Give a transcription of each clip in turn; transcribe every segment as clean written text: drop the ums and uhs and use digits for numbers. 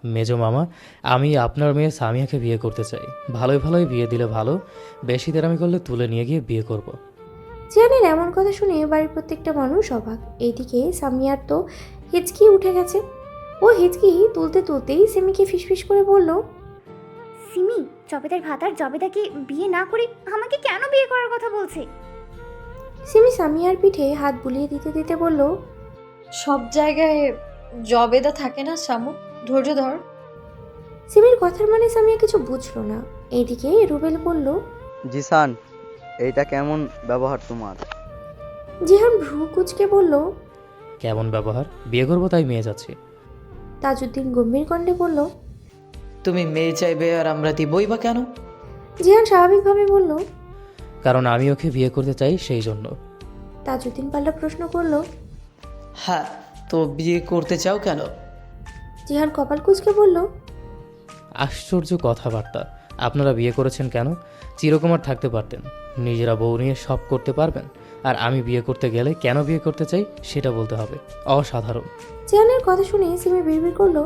মেজো মামা, আমি আপনার মেয়ে সামিয়াকে বিয়ে করতে চাই। ভালোই ভালোই বিয়ে দিলে ভালো, বেশি দেরামি করলে তুলে নিয়ে গিয়ে বিয়ে করব। জিহানের এমন কথা শুনে বাড়ির প্রত্যেকটা মানুষ অবাক। এইদিকে সামিয়ার তো হিচকি উঠে গেছে। ও হিচকি তুলতে তুলতেই সিমিকে ফিসফিস করে বলল, সিমি, জবেদার ভাতার জবেদাকে বিয়ে না করে আমাকে কেন বিয়ে করার কথা বলছে? সিমি সামিয়ার পিঠে হাত বুলিয়ে দিতে দিতে বলল, সব জায়গায় জবেদা থাকে না শামু, ধৈর্য ধর। সিমির কথার মানে সামিয়া কিছু বুঝলো না। এইদিকে রুবেল বলল, জিসান, এইটা কেমন ব্যবহার তোমার? জিহান ভ্রু কুচকে বলল, কেমন ব্যবহার? বিয়ে করবো তাই মেয়ে যাচ্ছি। তাজউদ্দিন গম্ভীর কণ্ঠে বলল। তুমি মেয়ে চাইবে আর আমরা দিবই বা কেন? জিহান স্বাভাবিকভাবে বলল, কারণ আমি ওকে বিয়ে করতে চাই, সেই জন্য। তাজউদ্দিন পাল্টা প্রশ্ন করল। হ্যাঁ, তো বিয়ে করতে চাও কেন? জিহান কপাল কুচকে বলল, আশ্চর্য কথাবার্তা। আপনারা বিয়ে করেছেন কেন? চিরকুমার থাকতে পারতেন, নিজেরা বউ নিয়ে সব করতে পারবেন। আর আমি বিয়ে করতে গেলে কেন বিয়ে করতে চাই সেটা বলতে হবে। অসাধারণ। জিহানের কথা শুনে সিমি বিড়বিড় করলো,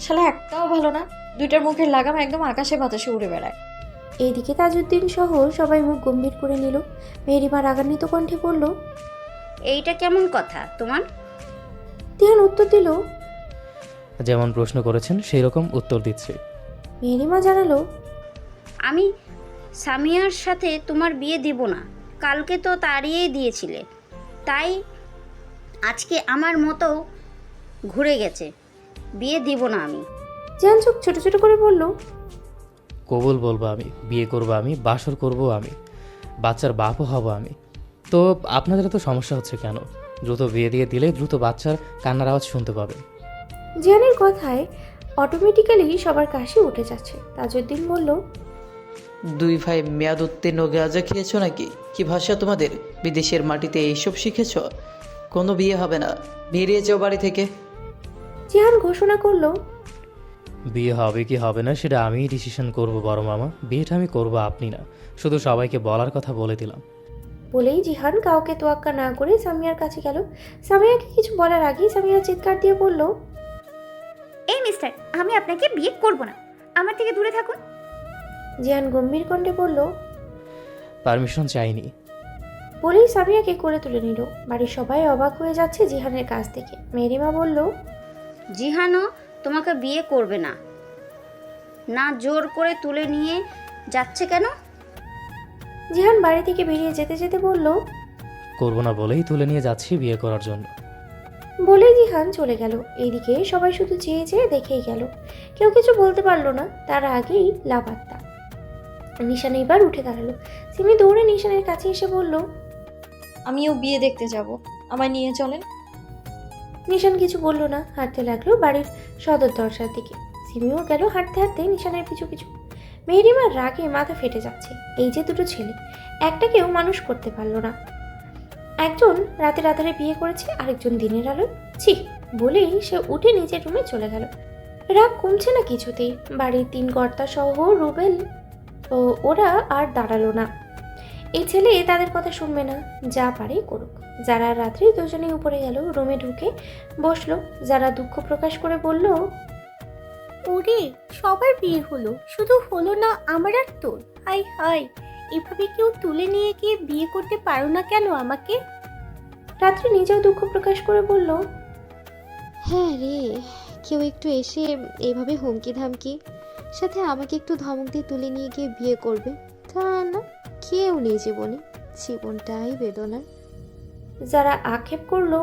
শালা একটাও ভালো না, দুইটার মুখের লাগাম একদম আকাশে বাতাসে উড়ে বেড়ায়। এইদিকে তাজউদ্দিন সহ সবাই মুখ গম্ভীর করে নিল। মেহরিমা রাগান্বিত কণ্ঠে বলল। এইটা কেমন কথা তোমার? জিহান উত্তর দিল। যেমন প্রশ্ন করেছেন সেই রকম উত্তর দিচ্ছি। মেহরিমা জানালো, আমি সামিয়ার সাথে তোমার বিয়ে দেব না। কালকে তো তাড়িয়েই দিয়েছিলে, তাই আজকে আমার মতো ঘুরে গেছে। বিয়ে দিব না আমি। জিহান চোখ ছোট ছোট করে বলল, কবুল বলবো আমি, বিয়ে করবো আমি, বাসর করব আমি, বাচ্চার বাপও হব আমি। তো আপনাদের তো সমস্যা হচ্ছে কেন? দ্রুত বিয়ে দিয়ে দিলে দ্রুত বাচ্চার কান্নার আওয়াজ শুনতে পাবেন। জিহানের কথায় অটোমেটিক্যালি সবার কাশি উঠে যাচ্ছে। তাজউদ্দিন বলল, দুই ভাই মেয়াদ উত্তীর্ণ গাঁজা খেয়েছো নাকি? কি ভাষা তোমাদের? বিদেশের মাটিতে এইসব শিখেছো? কোনো বিয়ে হবে না, বেরিয়ে যাও বাড়ি থেকে। জিহান ঘোষণা করলো, বিয়ে হবে কি হবে না সেটা আমিই ডিসিশন করব বড় মামা। বিয়েটা আমি করব, আপনি না। শুধু সবাইকে বলার কথা বলে দিলাম। বলেই জিহান কাউকে তোয়াক্কা না করে সামিয়ার কাছে গেল। সামিয়াকে কিছু বলার আগেই সামিয়া চিৎকার দিয়ে বলল, এই মিস্টার, আমি আপনাকে বিয়ে করব না। আমার থেকে দূরে থাকুন। জিহান গম্ভীর কণ্ঠে বলল। পারমিশন চাইনি। বলেই সামিয়াকে কোলে তুলে নিল। বাড়ির সবাই অবাক হয়ে যাচ্ছে জিহানের কাছ থেকে। মেহরিমা বলল, জিহানও তোমাকে বিয়ে করবে না। না জোর করে তুলে নিয়ে যাচ্ছে কেন? জিহান বাড়ি থেকে বেরিয়ে যেতে যেতে বলল। করবো না বলেই তুলে নিয়ে যাচ্ছি বিয়ে করার জন্য। বলেই জিহান চলে গেল। এইদিকে সবাই শুধু চেয়ে চেয়ে দেখেই গেল। কেউ কিছু বলতে পারলো না। তার আগেই লাপাত্তা। নিশান এবার উঠে দাঁড়ালো। সিমি দৌড়ে নিশানের কাছে এসে বলল, আমিও বিয়ে দেখতে যাব, আমায় নিয়ে চলেন। নিশান কিছু বলল না, হাঁটতে লাগলো বাড়ির সদর দরজার দিকে। সিমিও গেল হাঁটতে হাঁটতে নিশানের পিছু পিছু। মেহরিমার রাগে মাথা ফেটে যাচ্ছে। এই যে দুটো ছেলে, একটাকেও মানুষ করতে পারলো না। একজন রাতের আধারে বিয়ে করেছে, আরেকজন দিনের আলোয়। ছি, বলেই সে উঠে নিজের রুমে চলে গেল। রাগ কমছে না কিছুতেই। বাড়ির তিন কর্তা সহ রুবেল ও ওরা আর দাঁড়ালো না। এই ছেলে তাদের কথা শুনবে না, যা পারে করুক। যারা রাত্রে দুজনেই উপরে গেল, রুমে ঢুকে বসলো। যারা দুঃখ প্রকাশ করে বলল, ওরে, সবার বিয়ে হলো, শুধু হলো না আমার আর তোর। হাই হাই, এভাবে কেউ তুলে নিয়ে গিয়ে বিয়ে করতে পারো না কেন আমাকে? রাত্রি নিজেও দুঃখ প্রকাশ করে বলল, হ্যাঁ রে, কেউ একটু এসে এইভাবে হুমকি ধামকি সাথে আমাকে একটু ধমক দিয়ে তুলে নিয়ে গিয়ে বিয়ে করবে, তা না, কেউ নেই জীবনে। জীবনটাই বেদনার। যারা আক্ষেপ করলো,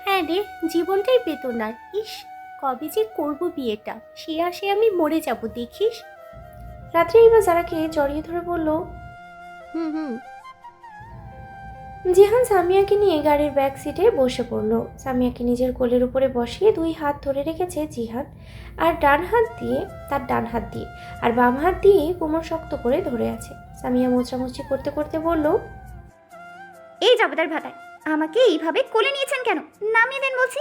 হ্যাঁ রে, জীবনটাই বেদনার। ইস, কবে যে করব বিয়েটা, সে আসে আমি মরে যাব দেখিস। রাত্রি এবার যারাকে জড়িয়ে ধরে বলল। হুম হুম। জিহান সামিয়াকে নিয়ে গাড়ির ব্যাক সিটে বসে পড়লো। সামিয়াকে নিজের কোলের উপরে বসিয়ে দুই হাত ধরে রেখেছে জিহান। আর ডান হাত দিয়ে আর বাম হাত দিয়ে কোমর শক্ত করে ধরে আছে। সামিয়া মোচামুচি করতে করতে বলল, এই জবেদার ভাতায় আমাকে এইভাবে কোলে নিয়েছেন কেন? নামিয়ে দেন বলছি।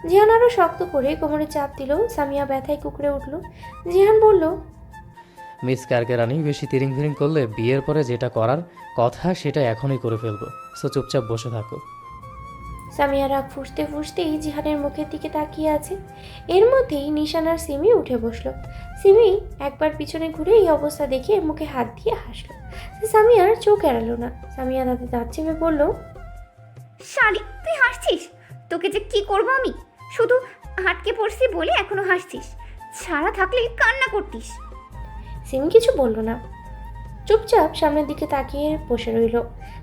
জিহান আরো শক্ত করে কোমরে চাপ দিল। সামিয়া ব্যথায় কুকড়ে উঠল। জিহান বলল, মিস কারকেরানি, বেশি তিরিং ফিরিং করলে বিয়ের পরে যেটা করার কথা সেটা এখনই করে ফেলবো। সো চুপচাপ বসে থাকো। সামিয়া রাগ ফুঁসতে ফুঁসতেই জিহানের মুখের দিকে তাকিয়ে আছে। এর মধ্যেই নিশান আর সিমি উঠে বসলো। সিমি একবার পিছনে ঘুরে এই অবস্থা দেখে মুখে হাত দিয়ে হাসলো। সামিয়ার চোখ এড়ালো না। সামিয়া দাঁতে দাঁত চেপে বলল, শালি, তুই হাসছিস? তোকে যে কি করবো আমি? শুধু হাটকে পড়ছি বলে এখনো হাসছিস, ছাড়া থাকলে কান্না করতিস। সিমি কিছু বলল না, চুপচাপ সামনের দিকে তাকিয়ে বসে রইল।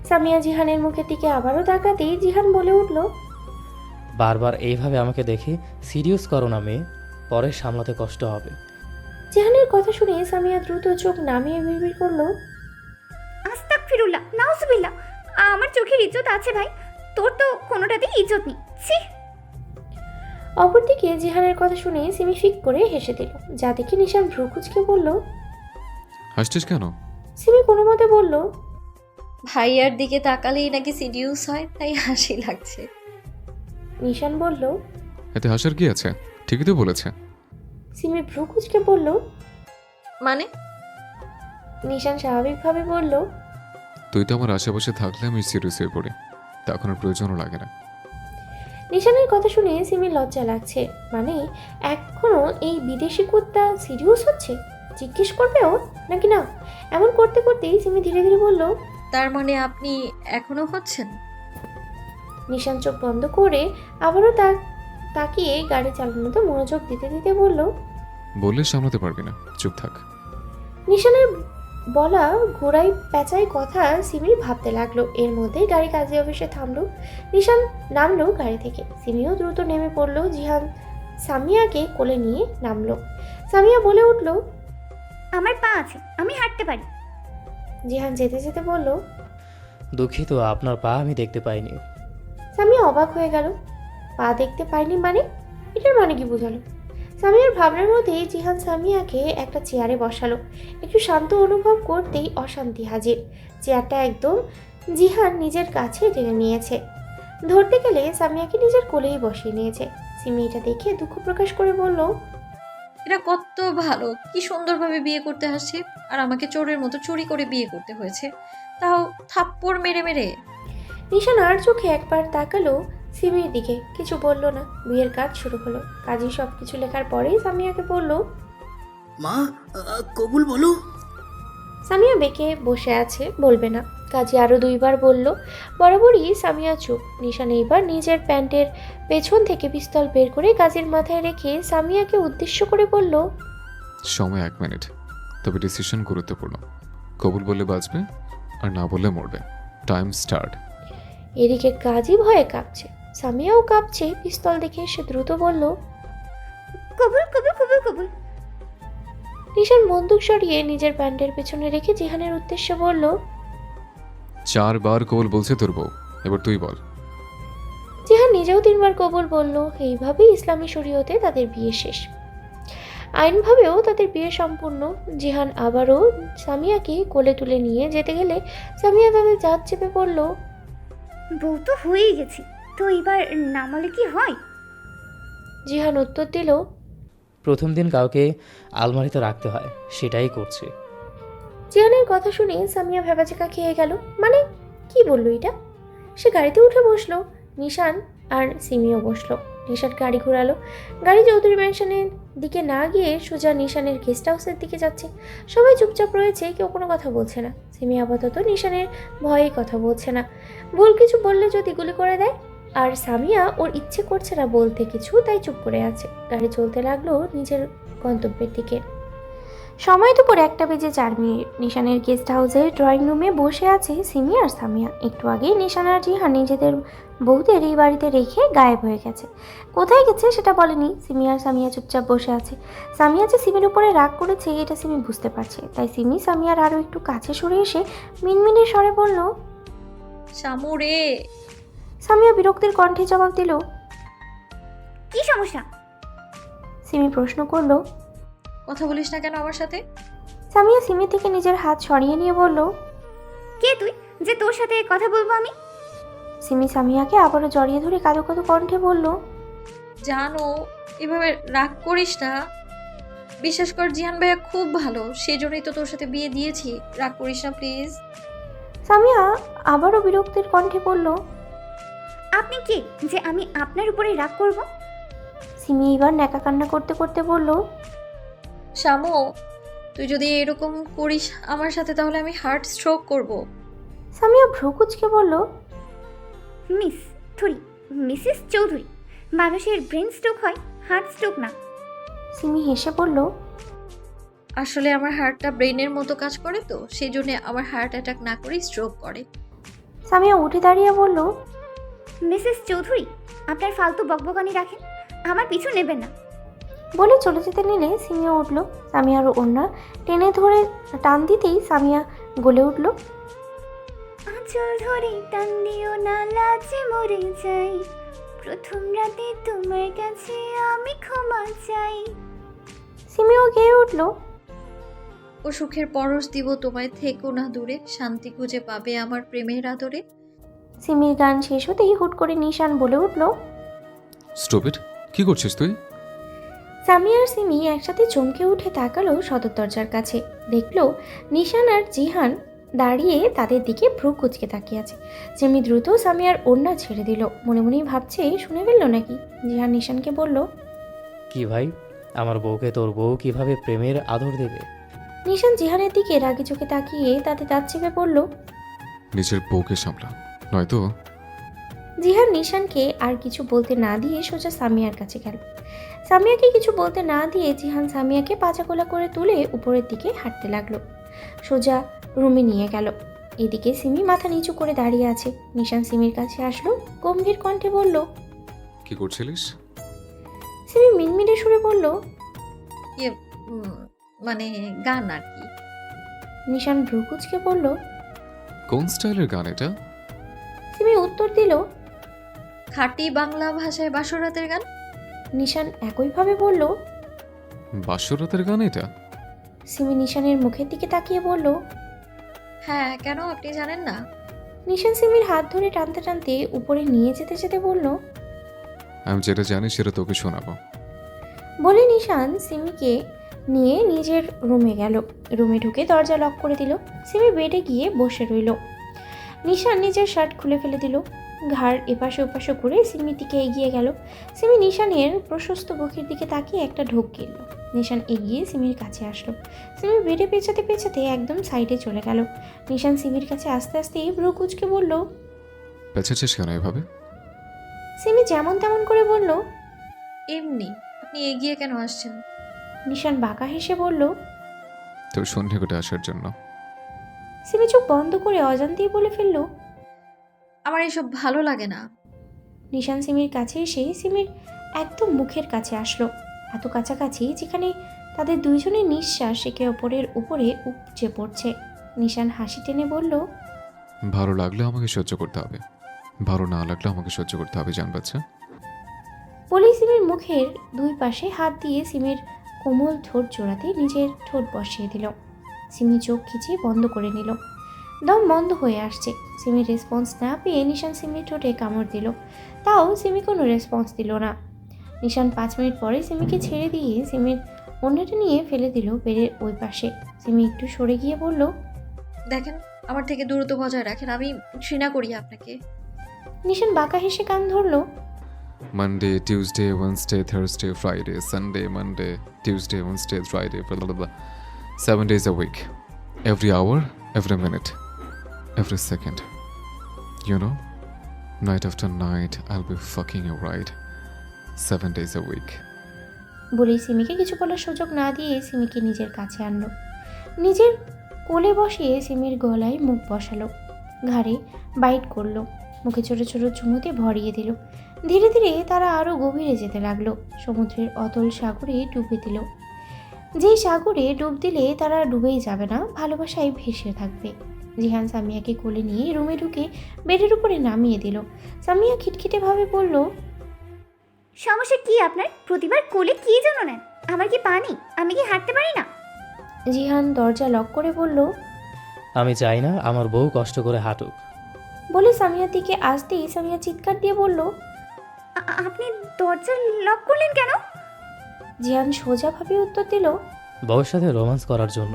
সামিয়া জিহানের মুখের দিকে আবারও তাকাতেই জিহান বলে উঠল, বারবার এইভাবে আমাকে দেখে সিরিয়াস করো না মেয়ে, পরে সামলাতে কষ্ট হবে। জিহানের কথা শুনে সামিয়া দ্রুত চোখ নামিয়ে বিড়বিড় করলো, আস্তাগফিরুল্লাহ, নাউজুবিল্লাহ, আমার চোখের ইজ্জত আছে ভাই, তোর তো কোনোটাতেই ইজ্জত নেই। ছি। অপরদিকে জিহানের কথা শুনে সিমি ফিক করে হেসে দিল, যা দেখে নিশান ভ্রু কুঁচকে বলল। হাসছিস কেন? সিমি কোনো মতে বলল, ভাইয়ার দিকে তাকালেই নাকি সিডিউস হয়, তাই হাসি লাগছে। নিশান বলল। এতে হাসার কি আছে? ঠিকই তো বলেছে। সিমি ভ্রু কুঁচকে বলল। মানে? নিশান স্বাভাবিকভাবে বলল, তুই তো আমার আশেপাশে থাকলে আমি সিরিয়াস হয়ে পড়ি, তখন আর প্রয়োজনও লাগে না। নিশানের কথা শুনে সিমি লজ্জা লাগছে। মানে এখনো এই বিদেশি কুত্তা সিরিয়াস হচ্ছে? জিজ্ঞেস করবে ও নাকি না? এমন করতে করতেই সিমি ধীরে ধীরে বলল, তার মানে আপনি এখনো হচ্ছেন? নিশান চোখ বন্ধ করে আবারও তাকিয়ে গাড়ি চালানোতে মনোযোগ দিতে দিতে বলল। বললে সামলাতে পারবি না, চুপ থাক। নিশানের বলা ঘোড়াই পেঁচাই কথা সিমি ভাবতে লাগলো। এর মধ্যেই গাড়ি কাজী অফিসে থামলো। নিশান নামলো গাড়ি থেকে। সিমিও দ্রুত নেমে পড়লো। জিহান সামিয়াকে কোলে নিয়ে নামলো। সামিয়া বলে উঠল, আমার পা আছে, আমি হাঁটতে পারি। জিহান যেতে যেতে বলল। দুঃখিত, আপনার পা আমি দেখতে পাইনি। সামিয়া অবাক হয়ে গেল। পা দেখতে পাইনি মানে? এটার মানে কি বোঝালো? সামিয়ার ভাবনার মধ্যেই জিহান সামিয়াকে একটা চেয়ারে বসালো। একটু শান্ত অনুভব করতেই অশান্তি হাজির। চেয়ারটা একদম জিহান নিজের কাছে টেনে নিয়েছে। ধরতে গেলে সামিয়াকে নিজের কোলেই বসিয়ে নিয়েছে। সিমি এটা দেখে দুঃখ প্রকাশ করে বলল, এটা কত ভালো, কি সুন্দরভাবে বিয়ে করতে আসছে, আর আমাকে চোরের মতো চুরি করে বিয়ে করতে হয়েছে, তাও থাপ্পড় মেরে মেরে। নিশান আর চোখে একবার তাকালো সিমির দিকে, কিছু বলল না। বিয়ের কাজ শুরু হলো। কাজী সব কিছু লেখার পরেই সামিয়াকে বলল, মা, কবুল বলো। সামিয়া বেঁকে বসে আছে, বলবে না। কাজী আরও দুইবার বলল। বরাবরই সামিয়া চুপ। নিশান এইবার নিজের প্যান্টের পেছন থেকে পিস্তল বের করে কাজীর মাথায় রেখে সামিয়াকে উদ্দেশ্য করে বলল, সময় 1 মিনিট, তবে ডিসিশন গুরুত্বপূর্ণ। কবুল বললে বাঁচবে, আর না বললে মরবে। Time start. এদিকে কাজী ভয়ে কাঁপছে, সামিয়াও কাঁপছে। পিস্তল দেখে সে দ্রুত বলল, কবুল কবুল কবুল কবুল। নিশান বন্দুক সরিয়ে নিজের প্যান্টের পেছনে রেখে জিহানের উদ্দেশ্যে বলল, 4 বার কবুল বলছে তোর বউ, এবার তুই বল। জিহান নিজেও 3 বার কবুল বলল। এইভাবেই ইসলামী শরীয়তে তাদের বিয়ে শেষ। আইনভাবেও তাদের বিয়ে সম্পূর্ণ। জিহান আবারও সামিয়াকে কোলে তুলে নিয়ে যেতে গেলে সামিয়া তাদের জাত চেপে পড়ল। বউ তো হয়েই গেছি, তো এবার নামালে কি হয়? জিহান উত্তর দিল, প্রথম দিন কাউকে আলমারিতে রাখতে হয়, সেটাই করছি। জিহানের কথা শুনে সামিয়া ভেবাচেকা খেয়ে গেল। মানে কি বললো এটা? সে গাড়িতে উঠে বসলো। নিশান আর সিমিও বসলো। নিশান গাড়ি ঘোরালো। গাড়ি চৌধুরী ম্যানশনের দিকে না গিয়ে সোজা নিশানের গেস্ট হাউসের দিকে যাচ্ছে। সবাই চুপচাপ রয়েছে, কেউ কোনো কথা বলছে না। সিমি আপাতত নিশানের ভয়েই কথা বলছে না। ভুল কিছু বললে যদি গুলি করে দেয়। আর সামিয়া ওর ইচ্ছে করছে না বলতে কিছু, তাই চুপ করে আছে। গাড়ি চলতে লাগলো নিজের গন্তব্যের দিকে। সময় দুপুর 1:04। নিশানের গেস্ট হাউসের ড্রয়িং রুমে বসে আছে সিমি আর সামিয়া। একটু আগেই নিশান আর জিহান নিজেদের বউদের এই বাড়িতে রেখে গায়েব হয়ে গেছে। কোথায় গেছে সেটা বলেনি। সিমি আর সামিয়া চুপচাপ বসে আছে। সামিয়া যে সিমির উপরে রাগ করেছে এটা সিমি বুঝতে পারছে। তাই সিমি সামিয়ার আরও একটু কাছে সরে এসে মিনমিনে স্বরে বলল, শামু রে। সামিয়া বিরক্তির কণ্ঠে জবাব দিল, কি সমস্যা? সিমি প্রশ্ন করলো, কথা বলিস না কেন আমার সাথে? সামিয়া সিমি থেকে নিজের হাত সরিয়ে নিয়ে বলল, কে তুই যে তোর সাথে কথা বলবো আমি? সিমি সামিয়াকে আবারও জড়িয়ে ধরে কাঁদো কাঁদো কণ্ঠে বলল, জানো, এভাবে রাগ করিস না। বিশ্বাস কর, জিহান ভাইয়া খুব ভালো, সেই জন্যই তো তোর সাথে বিয়ে দিয়েছি। রাগ করিস না প্লিজ। সামিয়া আবারও বিরক্তির কণ্ঠে বলল, আপনি কে যে আমি আপনার উপরে রাগ করব? সিমি এবার ন্যাকা কান্না করতে করতে বলল, শামু, তুই যদি এরকম করিস আমার সাথে তাহলে আমি হার্ট স্ট্রোক করব। সামিয়া ভ্রু কুঁচকে বলল, মিসেস চৌধুরী, মানুষের ব্রেন স্ট্রোক হয়, হার্ট স্ট্রোক না। সিমি হেসে বলল, আসলে আমার হার্টটা ব্রেনের মতো কাজ করে, তো সেই জন্য আমার হার্ট অ্যাটাক না করে স্ট্রোক করে। সামিয়া উঠে দাঁড়িয়ে বলল, মিসেস চৌধুরী, আপনার ফালতু বকবকানি রাখেন, আমার পিছু নেবেন না। বলে চলে যেতে নিলে সিমিয়া উঠল। সামিয়ার ওড়না টেনে ধরে টান দিতেই সামিয়া গলে উঠল, আঁচল ধরে টান দিও না, লাজে মরে যাই, প্রথম রাতে তোমার কাছে আমি ক্ষমা চাই। সিমিও গেয়ে উঠল, ও সুখের পরশ দিব তোমায়, থেকো না দূরে, শান্তি খুঁজে পাবে আমার প্রেমের আদরে। সিমির গান শেষ হতেই হুট করে নিশান বলে উঠল। স্টুপিড, কি করছিস তুই? সামিয়া আর সিমি একসাথে চমকে উঠে তাকালো সদর দরজার কাছে। দেখলো নিশান আর জিহান দাঁড়িয়ে তাদের দিকে ভ্রু কুচকে তাকিয়ে আছে। সিমি দ্রুত সামিয়ার ওড়না ছেড়ে দিল। মনে মনেই ভাবছে শুনে ফেললো নাকি। জিহান নিশানকে বলল, কি ভাই, আমার বউকে তোর বউ কিভাবে প্রেমের আদর দেবে? নিশান জিহানের দিকে রাগি চোখে তাকিয়ে তাতে দাঁত চেপে বলল। নিজের বউকে সামলা, নয়তো। জিহান নিশানকে আর কিছু বলতে না দিয়ে সোজা সামিয়ার কাছে গেল। সামিয়াকে কিছু বলতে না দিয়ে জিহান সামিয়াকে পাচাকোলা করে তুলে উপরের দিকে হাঁটতে লাগলো। সোজা রুমে নিয়ে গেল। এদিকে সিমি মাথা নিচু করে দাঁড়িয়ে আছে। নিশান সিমির কাছে আসলো, গম্ভীর কণ্ঠে বলল। কি করছিলিস? সিমি মিনমিনে সুরে বলল, ইয়ে মানে গান আর কি। নিশান ভ্রু কুঁচকে বলল। কোন স্টাইলের গান এটা? সিমি উত্তর দিল, খাঁটি বাংলা ভাষায় বাসরাতের গান। নিশান একইভাবে বলল। বাসরাতের গান এটা? সিমি নিশানের মুখের দিকে তাকিয়ে বলল। হ্যাঁ, কেন আপনি জানেন না? নিশান সিমির হাত ধরে টানতে টানতে উপরে নিয়ে যেতে যেতে বলল। আমি যেটা জানি সেটা তোকে শোনাবো। বলে নিশান সিমিকে নিয়ে নিজের রুমে গেল। রুমে ঢুকে দরজা লক করে দিল। সিমি বেডে গিয়ে বসে রইল। নিশান নিজের শার্ট খুলে ফেলে দিল। ঘাড় এপাশে ওপাশে করে সিমির দিকে এগিয়ে গেল। সিমি নিশানের প্রশস্ত বুকের দিকে তাকিয়ে একটা ঢোক গেল। নিশান এগিয়ে সিমির কাছে আসলো। সিমি বেডে পেঁচাতে পেঁচাতে একদম সাইডে চলে গেল। নিশান সিমির কাছে আস্তে আস্তে ভ্রু কুঁচকে বলল। পেঁচাচ্ছিস কেন এভাবে? সিমি যেমন তেমন করে বলল। এমনি। আপনি এগিয়ে কেন আসছেন? নিশান বাঁকা হেসে বলল। তোর সন্ধ্যেকোটে আসার জন্য। সিমি চোখ বন্ধ করে অজান্তেই বলে ফেলল। আমার এসব ভালো লাগে না। নিশান সিমির কাছে এসে সিমির একদম মুখের কাছে আসলো। এত কাছাকাছি যেখানে তাদের দুইজনের নিঃশ্বাস একে অপরের উপরে উপচে পড়ছে। নিশান হাসি টেনে বলল। ভালো লাগলে আমাকে সহ্য করতে হবে, ভালো না লাগলে আমাকে সহ্য করতে হবে, জান বাচ্চা। বলেই সিমির মুখের দুই পাশে হাত দিয়ে সিমির কোমল ঠোঁট জোড়াতে নিজের ঠোঁট বসিয়ে দিল। সিমি চোখ খিচিয়ে বন্ধ করে নিল। দম বন্ধ হয়ে আসছে। সিমির রেসপন্স না পেয়ে নিশান সিমির ঠোঁটে কামড় দিল। তাও সিমি কোনো রেসপন্স দিল না। নিশান 5 মিনিট পরে সিমিকে ছেড়ে দিয়ে সিমির অন্যটা নিয়ে ফেলে দিল বেডের ওই পাশে। সিমি একটু সরে গিয়ে বলল। দেখেন, আমার থেকে দূরত্ব বজায় রাখেন, আমি ঘৃণা করি আপনাকে। নিশান বাঁকা হেসে কান ধরল। Monday, Tuesday, Wednesday, Thursday, Friday, Sunday, Monday, Tuesday, Wednesday, Friday, 7 days a week. Every hour, every minute, every second. You know, night after night, I'll be fucking you right. 7 days a week. বলেই সিমিকে কিছু বলার সুযোগ না দিয়ে সিমিকে নিজের কাছে আনলো। নিজের কোলে বসিয়ে সিমির গলায় মুখ বসালো। ঘাড়ে বাইট করলো। মুখে ছোট ছোট চুমুতে ভরিয়ে দিল। ধীরে ধীরে তারা আরও গভীরে যেতে লাগলো। সমুদ্রের অতল সাগরে ডুবে দিল। যেই সাগরে ডুব দিলে তারা ডুবেই যাবে না, ভালোবাসায় ভেসে থাকবে। জিহান সামিয়াকে কোলে নিয়ে রুমে ঢুকে বেডের উপরে নামিয়ে দিল। সামিয়া খিটখিটেভাবে বলল। সমস্যা কি আপনার? প্রতিবার কোলে কি জন্য নেন? আমার কি পানি? আমি কি হাঁটতে পারি না? জিহান দরজা লক করে বলল। আমি চাই না আমার বউ কষ্ট করে হাঁটুক। বলে সামিয়ার দিকে আসতেই সামিয়া চিৎকার দিয়ে বলল। আপনি দরজা লক করলেন কেন? জিহান সোজাভাবে উত্তর দিল। বউয়ের সাথে রোম্যান্স করার জন্য।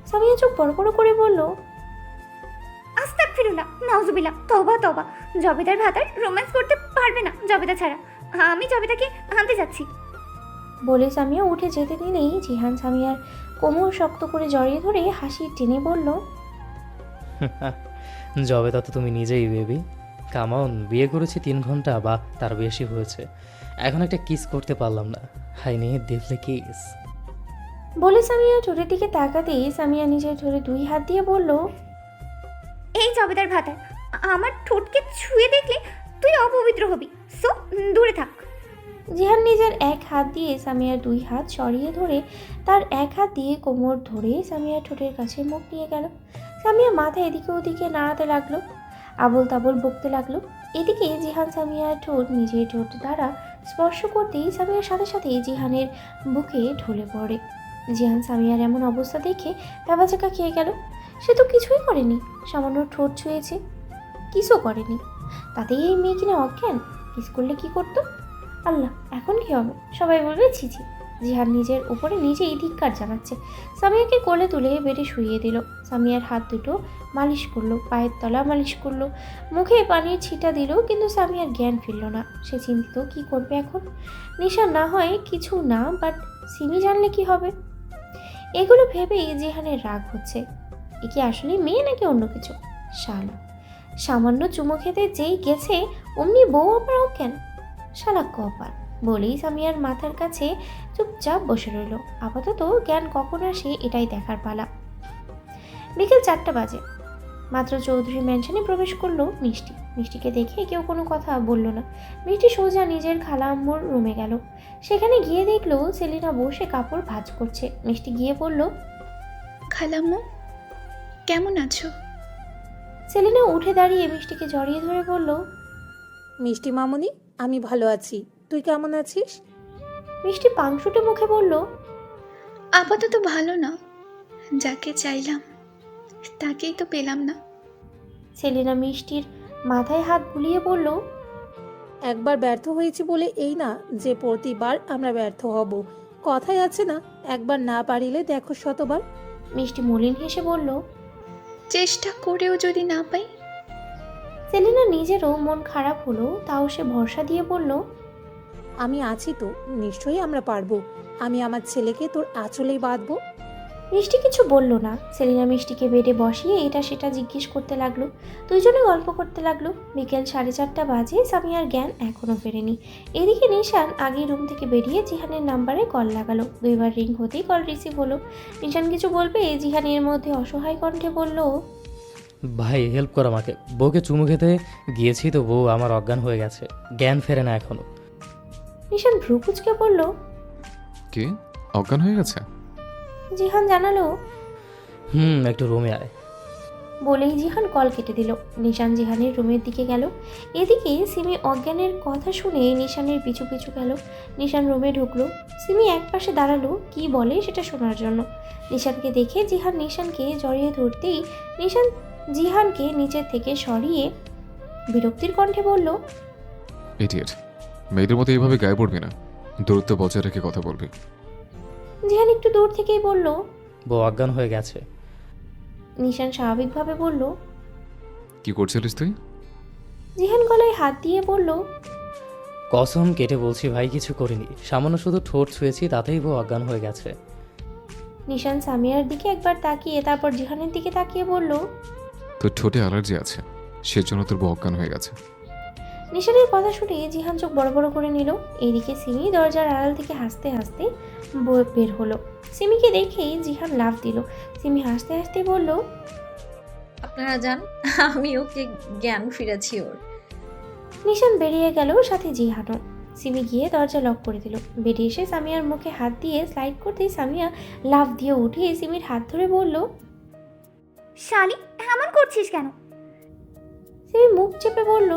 সামিয়া চোখ বড় বড় করে বলল। আস্তাগফিরুল্লাহ, নাউজুবিল্লাহ, তওবা তওবা। জবেদার ভাতার রোম্যান্স করতে পারবে না জবেদা ছাড়া। আমি জবেদাকে আনতে যাচ্ছি। বলে সামিয়া উঠে যেতে দিলেই জিহান সামিয়ার কোমর শক্ত করে জড়িয়ে ধরে হাসি টেনে বলল, জবেদা তো তুমি নিজেই বেবি। কামন, বিয়ে করেছি 3 ঘন্টা বা তার বেশি হয়েছে, এখন একটা কিস করতে পারলাম না। হাই নিয়ে দেখলে কিস। বলে সামিয়া ঠোঁটের দিকে তাকাতেই সামিয়া নিজের ঠোঁটে 2 হাত দিয়ে বলল, এই জবেদার ভাতার, আমার ঠোঁটকে ছুঁয়ে দেখলে তুই অপবিত্র হবি। সো দূরে থাক। জিহান নিজের 1 হাত দিয়ে সামিয়ার 2 হাত সরিয়ে ধরে তার 1 হাত দিয়ে কোমর ধরে সামিয়ার ঠোঁটের কাছে মুখ নিয়ে গেল। সামিয়া মাথা এদিকে ওদিকে নাড়াতে লাগলো, আবল তাবল বকতে লাগলো। এদিকে জিহান সামিয়ার ঠোঁট নিজের ঠোঁট দ্বারা স্পর্শ করতেই সামিয়ার সাথে সাথে জিহানের বুকে ঢলে পড়ে। জিহান সামিয়ার এমন অবস্থা দেখে ভেবাচাকা খেয়ে গেল। সে তো কিছুই করেনি, সামান্য ঠোঁট ছুঁয়েছে, কিসও করেনি। তাতেই এই মেয়ে কিনা অজ্ঞান। কিস করলে কি করতো? আল্লাহ, এখন কি হবে? সবাই বলবে ছিছি। জিহান নিজের উপরে নিজেই ধিক্কার জানাচ্ছে। সামিয়াকে কোলে তুলে বেডে শুইয়ে দিল। সামিয়ার হাত দুটো মালিশ করলো, পায়ের তলা মালিশ করলো, মুখে পানির ছিটা দিল, কিন্তু সামিয়ার জ্ঞান ফিরল না। সে চিন্তিত, কি করবে এখন? নিশা না হয় কিছু না, বাট সিমি জানলে কি হবে? এগুলো ভেবেই জিহানের রাগ হচ্ছে। এ কি আসলে মেয়ে নাকি অন্য কিছু? শালা, সামান্য চুমো খেতে যেই গেছে অমনি বউ আবার অজ্ঞান। শালা কপাল। বলেই সামিয়ার মাথার কাছে চুপচাপ বসে রইল। আপাতত জ্ঞান কখন আসে এটাই দেখার পালা। বিকেল 4টা বাজে। মাত্র চৌধুরী ম্যানশনে প্রবেশ করলো মিষ্টি। মিষ্টিকে দেখে কেউ কোনো কথা বলল না। মিষ্টি সোজা নিজের খালা আম্মুর রুমে গেল। সেখানে গিয়ে দেখলো সেলিনা বসে কাপড় ভাঁজ করছে। মিষ্টি গিয়ে বলল, খালাম্মু কেমন আছো? সেলিনা উঠে দাঁড়িয়ে মিষ্টিকে জড়িয়ে ধরে বলল, মিষ্টি মামুনি, আমি ভালো আছি, তুই কেমন আছিস? মিষ্টি পাংশুটে মুখে বলল, আপাতত ভালো না, যাকে চাইলাম তাকেই তো পেলাম না। সেলিনা মিষ্টির মাথায় হাত বুলিয়ে বলল, একবার ব্যর্থ হয়েছি বলে এই না যে প্রতিবার আমরা ব্যর্থ হব। কথাই আছে না, একবার না পারিলে দেখো শতবার। মিষ্টি মলিন হেসে বলল, চেষ্টা করেও যদি না পাই? সেলিনা নিজেরও মন খারাপ হলো, তাও সে ভরসা দিয়ে বলল, আমি আছি তো, নিশ্চয়ই আমরা পারবো। আমি আমার ছেলেকে তোর আঁচলেই বাঁধবো। মিষ্টি কিছু বলল না। সেলিনা মিষ্টিকে বেডে বসিয়ে এটা সেটা জিজ্ঞেস করতে লাগলো। দুজনে গল্প করতে লাগলো। বিকেল 4:30 বাজে। সামিয়ার জ্ঞান এখনও ফেরেনি। এদিকে নিশান আগেই রুম থেকে বেরিয়ে জিহানের নাম্বারে কল লাগালো। 2বার রিং হতেই কল রিসিভ হলো। নিশান কিছু বলবে জিহান এর মধ্যে অসহায় কণ্ঠে বলল, ভাই হেল্প কর আমাকে, বউকে চুমু খেতে গিয়েছি তো বউ আমার অজ্ঞান হয়ে গেছে, জ্ঞান ফেরে না এখনো। নিশান ভ্রু কুঁচকে বলল, কি অজ্ঞান হয়ে গেছে? জিহান জানালো, একটু রুমে আয়। বলেই জিহান কল কেটে দিল। নিশান জিহানের রুমের দিকে গেল। এদিকে সিমি অজ্ঞানের কথা শুনে নিশানের পিছু পিছু গেল। নিশান রুমে ঢুকলো। সিমি একপাশে দাঁড়ালো কি বলে সেটা শোনার জন্য। নিশানকে দেখে জিহান নিশানকে জড়িয়ে ধরতেই নিশান জিহানকে নিচের থেকে সরিয়ে বিরক্তির কণ্ঠে বলল, ইডিয়েট, মেয়েদের মতো এইভাবে গায়ে পড়বি না, দূরত্ব বজায় রেখে কথা বলবি। জিহান একটু দূর থেকেই বলল, বউ অজ্ঞান হয়ে গেছে। নিশান স্বাভাবিকভাবে বলল, কি করছিলিস তুই? জিহান গলায় হাত দিয়ে বলল, কসম কেটে বলছি ভাই কিছু করিনি, সামান্য শুধু ঠোঁট ছুঁয়েছি, তাতেই বউ অজ্ঞান হয়ে গেছে। নিশান সামিয়ার দিকে একবার তাকিয়ে তারপর জিহানের দিকে তাকিয়ে বলল, তোর ঠোঁটে অ্যালার্জি আছে, সেজন্য তোর বউ অজ্ঞান হয়ে গেছে। নিশানের কথা শুনে জিহান চোখ বড় বড় করে নিল। এইদিকে সিমি দরজার আড়াল থেকে হাসতে হাসতে বের হলো। সিমিকে দেখেই জিহান লাফ দিল। সিমি হাসতে হাসতে বলল, আপনারা যান, আমি ওকে জ্ঞান ফিরেছি ওর। নিশান বেরিয়ে গেল, সাথে জিহানও। সিমি গিয়ে দরজা লক করে দিল। বেরিয়ে এসে সামিয়ার মুখে হাত দিয়ে স্লাইড করতেই সামিয়া লাফ দিয়ে উঠে সিমির হাত ধরে বলল, শালি, এমন করছিস কেন? সিমি মুখ চেপে বলল,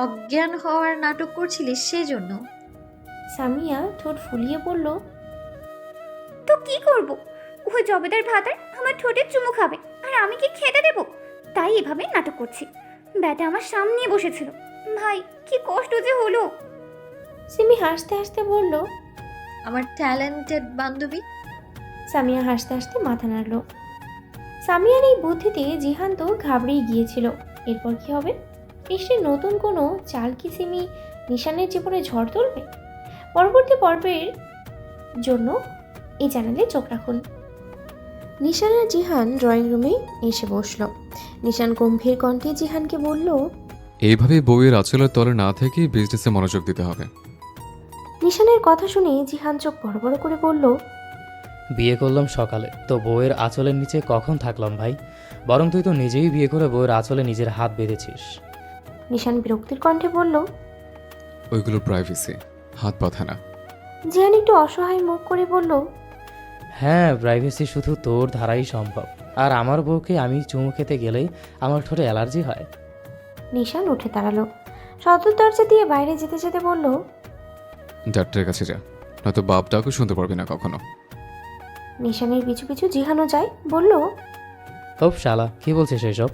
অজ্ঞান হওয়ার নাটক করছিলিস সেজন্য। সামিয়া ঠোঁট ফুলিয়ে বলল, তো কি করব? ওই জবেদার ভাতার আমার ঠোঁটে চুমু খাবে আর আমি কি খেতে দেব? তাই এভাবে নাটক করছি। ব্যাটা আমার সামনেই বসেছিল। ভাই, কি কষ্ট যে হলো। সিমি হাসতে হাসতে বলল, আমার ট্যালেন্টেড বান্ধবী। সামিয়া হাসতে হাসতে মাথা নাড়ল। সামিয়ার এই বুদ্ধিতে জিহান তো ঘাবড়েই গিয়েছিল। এরপর কি হবে? নিশ্চয়ই নতুন কোনো চাল কি সিমি নিশানের জীবনে ঝড় তুলবে? পরবর্তী পর্বের জন্য এই চ্যানেলে চোখ রাখুন। নিশান আর জিহান ড্রয়িং রুমে এসে বসলো। নিশান গম্ভীর কণ্ঠে জিহানকে বলল, এইভাবে বউয়ের আঁচলের তলে না থেকে বিজনেসে মনোযোগ দিতে হবে। নিশানের কথা শুনে জিহান চোখ বড় বড় করে বলল, বিয়ে করলাম সকালে, তো বউয়ের আঁচলের নিচে কখন থাকলাম ভাই? বরং তুই তো নিজেই বিয়ে করে বউয়ের আঁচলে নিজের হাত বেঁধেছিস। নিশান বিরক্তির কণ্ঠে বলল। ওইগুলো প্রাইভেসি, হাত বাঁধা না। জিহান একটু অসহায় মুখ করে বলল, হ্যাঁ, প্রাইভেসি শুধু তোর ধারাই সম্ভব। আর আমার বউকে আমি চুমু খেতে গেলেই আমার ঠোঁটে অ্যালার্জি হয়। নিশান উঠে দাঁড়ালো। সদর দরজা দিয়ে বাইরে যেতে যেতে বলল, ডাক্তারের কাছে যা, নয়তো বাপ ডাকও শুনতে পারবি না কখনো। নিশানের পিছু পিছু জিহানও যায়। বলল, হোপ শালা, কি বলছিস এসব?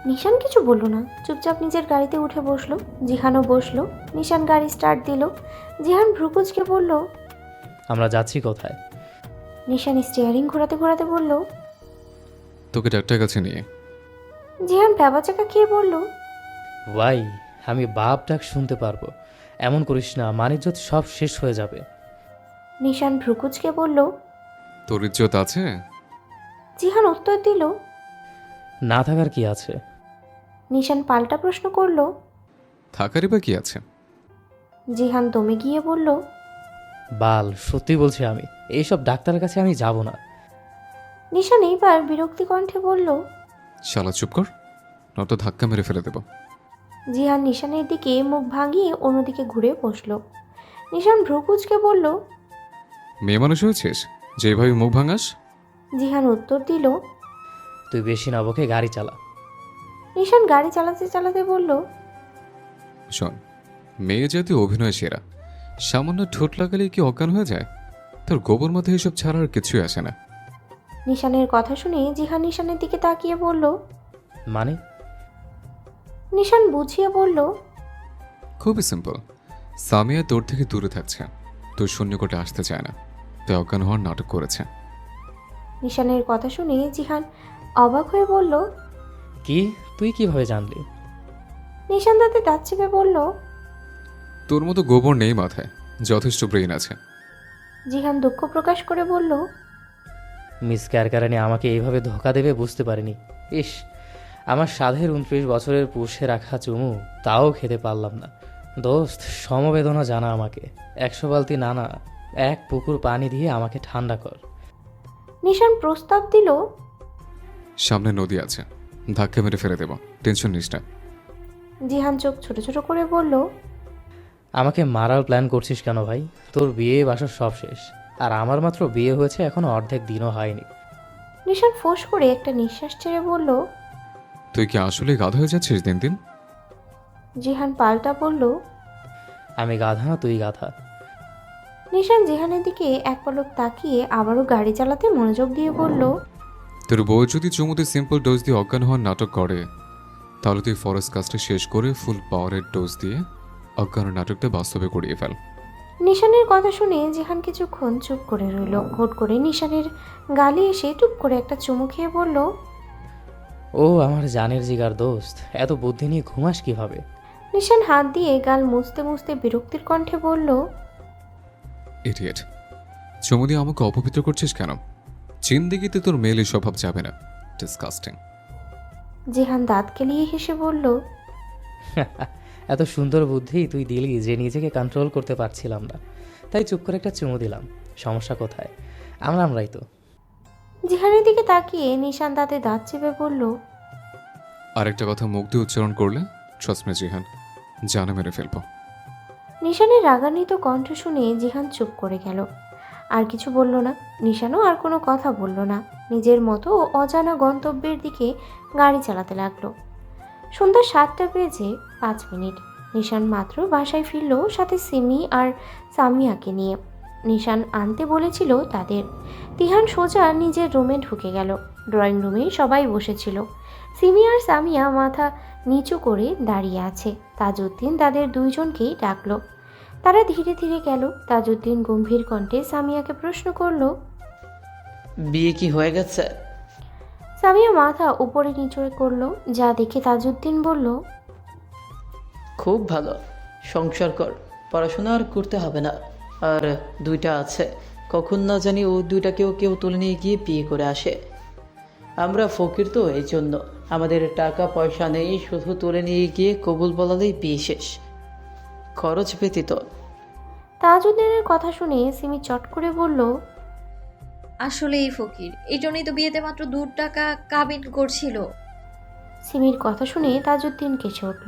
নিশান কিছু বলল না, চুপচাপ নিজের গাড়িতে উঠে বসলো। জিহানও বসলো। নিশান গাড়ি স্টার্ট দিল। জিহান ভ্রুকুচকে বলল, আমরা যাচ্ছি কোথায়? নিশান স্টিয়ারিং ঘোরাতে ঘোরাতে বলল। তোকে ডাক্তারের কাছে নিয়ে। জিহান ভ্যাবাচাকা খেয়ে বলল, ওয়াই, আমি বাপ ডাক শুনতে পারবো? এমন করিস না, মানিজ্জত সব শেষ হয়ে যাবে। নিশান ভ্রুকুচকে বলল। তোর ইজ্জত আছে? জিহান উত্তর দিল। না থাকার কি আছে? নিশান পাল্টা প্রশ্ন করল। থাকারই বা কি আছে? জিহান দমে গিয়ে বলল, বাল, সত্যি বলছি আমি এইসব ডাক্তারের কাছে আমি যাব না। নিশান এইবার বিরক্তি কণ্ঠে বলল। শালা চুপ কর, নয়তো ধাক্কা মেরে ফেলে দেব। জিহান নিশানের দিকে মুখ ভাঙিয়ে অন্যদিকে ঘুরে বসল। নিশান ভ্রুকুচকে বলল, মেয়ে মানুষ হয়েছিস যেভাবে মুখ ভাঙাস? জিহান উত্তর দিল। তুই বেশি না বকে গাড়ি চালা। নিশান গাড়ি চালাতে চালাতে বলল, শোন, মেয়ে জাতীয় অভিনয় সেরা, সামান্য ঠোঁট লাগালেই কি অজ্ঞান হয়ে যায়? তোর গোবর মধ্যে এসব ছাড়া আর কিছুই আসে না। নিশানের কথা শুনে জিহান নিশানের দিকে তাকিয়ে বলল। মানে? নিশান বুঝিয়ে বলল, খুবই সিম্পল। সামিয়া তোর থেকে দূরে থাকছে, তোর শূন্যকোটে আসতে চায় না, তাই অজ্ঞান হওয়ার নাটক করেছে। নিশানের কথা শুনে জিহান অবাক হয়ে বলল, কি? তুই কিভাবে জানলি? নিশান দাঁতে দাঁত চেপে বলল। তোর মতো গোবর নেই মাথায়, যথেষ্ট ব্রেইন আছে। জিহান দুঃখ প্রকাশ করে বলল, মিস ক্যারকারানি আমাকে এইভাবে ধোকা দেবে বুঝতে পারিনি। ইস, আমার সাধের 29 বছরের পুষে রাখা চুমু তাও খেতে পারলাম না। দোস্ত, সমবেদনা জানা আমাকে। 100 বালতি নানা, এক পুকুর পানি দিয়ে আমাকে ঠান্ডা কর। নিশান প্রস্তাব দিল। সামনে নদী আছে, ধাক্কা মেরে ফেলে দেব, টেনশন নিস না। জিহান চোখ ছোট ছোট করে বলল, আমাকে মারার প্ল্যান করছিস কেন ভাই? তোর বিয়ে বাসা সব শেষ, আর আমার মাত্র বিয়ে হয়েছে, এখনো অর্ধেক দিনও হয়নি। নিশান ফোঁস করে একটা নিঃশ্বাস ছেড়ে বলল। তুই কি আসলে গাধা হয়ে যাচ্ছিস দিন দিন? জিহান পাল্টা বলল। আমি গাধা না, তুই গাধা। নিশান জিহানের দিকে এক পলক তাকিয়ে আবারও গাড়ি চালাতে মনোযোগ দিয়ে বলল, তোর বউ যদি চুমুতে সিম্পল ডোজ দিয়ে অজ্ঞান হওয়ার নাটক করে, তাহলে তুই ফরেস্ট কাজটা শেষ করে ফুল পাওয়ারের ডোজ দিয়ে অজ্ঞানের নাটকটা বাস্তবে করিয়ে ফেল। নিশানের কথা শুনে জিহান কিছুক্ষণ চুপ করে রইল। হুট করে নিশানের গালে এসে টুপ করে একটা চুমু খেয়ে বলল, ও আমার জানের জিগার দোস্ত, এত বুদ্ধি নিয়ে ঘুমাস কিভাবে? নিশান হাত দিয়ে গাল মুছতে মুছতে বিরক্তির কণ্ঠে বলল, ইডিয়েট, চুমু দিয়ে আমাকে অপবিত্র করছিস কেন? জিন্দেগিতে তোর মেলে স্বভাব যাবে না, ডিসকাস্টিং। জিহান দাঁত কেলিয়ে হেসে বলল, এত সুন্দর বুদ্ধি তুই দিলি যে নিজেকে কন্ট্রোল করতে পারছিলাম না, তাই চুপ করে একটা চুমু দিলাম। সমস্যা কোথায়? আমরাই তো। জিহানের দিকে তাকিয়ে নিশান দাঁতে দাঁত চেপে বলল, আরেকটা কথা মুখ দিয়ে উচ্চারণ করলে ট্রাস্ট মি জিহান, জানে মেরে ফেলবো। নিশানের রাগান্বিত কণ্ঠ শুনে জিহান চুপ করে গেল। আর কিছু বলল না। নিশানও আর কোনো কথা বলল না। নিজের মতো অজানা গন্তব্যের দিকে গাড়ি চালাতে লাগলো। সন্ধ্যা 7টা বেজে 5 মিনিট। নিশান মাত্র বাসায় ফিরল, সাথে সিমি আর সামিয়াকে নিয়ে। নিশান আনতে বলেছিল তাদের। তিহান সোজা নিজের রুমে ঢুকে গেল। ড্রয়িং রুমে সবাই বসেছিল। সিমি আর সামিয়া মাথা নিচু করে দাঁড়িয়ে আছে। তাজউদ্দিন তাদের দুইজনকেই ডাকলো। তারা ধীরে ধীরে গেল। তাজউদ্দিন গম্ভীর কণ্ঠে সামিয়াকে প্রশ্ন করল, বিয়ে কি হয়ে গেছে? সামিয়া মাথা উপরে নিচড়ে করলো, যা দেখে তাজউদ্দিন বলল, খুব ভালো, সংসার কর, পড়াশোনা আর করতে হবে না। আর দুইটা আছে, কখন না জানি ও দুইটাকেও কেউ তুলে নিয়ে গিয়ে বিয়ে করে আসে। আমরা ফকির তো, এই জন্য আমাদের টাকা পয়সা নেই, শুধু তুলে নিয়ে গিয়ে কবুল বলালেই বিয়ে শেষ, খরচ ব্যতীত। তাজউদ্দিনের কথা শুনে সিমি চট করে বলল, আসলেই ফকির, এই জন্যই তো বিয়েতে মাত্র 2 টাকা কাবিন করছিল। সিমির কথা শুনে তাজউদ্দিন কেঁচে উঠল।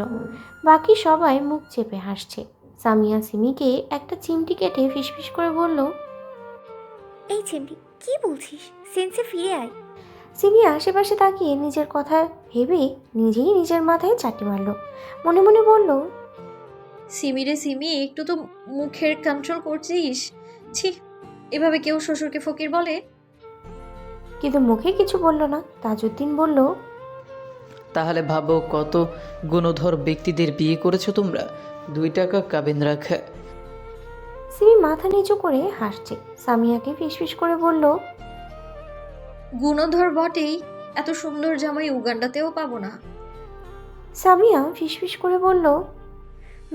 বাকি সবাই মুখ চেপে হাসছে। সামিয়া সিমিকে একটা চিমটি কেটে ফিসফিস করে বলল, এই চিমটি, কি বলছিস? সেন্সে ফিরে আয়। সিমি আশেপাশে তাকিয়ে নিজের কথা ভেবে নিজেই নিজের মাথায় চাটি মারল। মনে মনে বলল, সিমিরে সিমি, একটু তো মুখের কন্ট্রোল করছিস। ছি, এভাবে কেউ শ্বশুরকে ফকির বলে? কিন্তু মুখে কিছু বলল না। তাজউদ্দিন বলল, তাহলে ভাবো কত গুণধর ব্যক্তিদের বিয়ে করেছো তোমরা 2 টাকা কাবিন রাখে। সিমি মাথা নিচু করে হাসছে। সামিয়াকে ফিসফিস করে বলল, গুণধর বটেই, এত সুন্দর জামাই উগান্ডাতেও পাবো না। সামিয়া ফিসফিস করে বলল,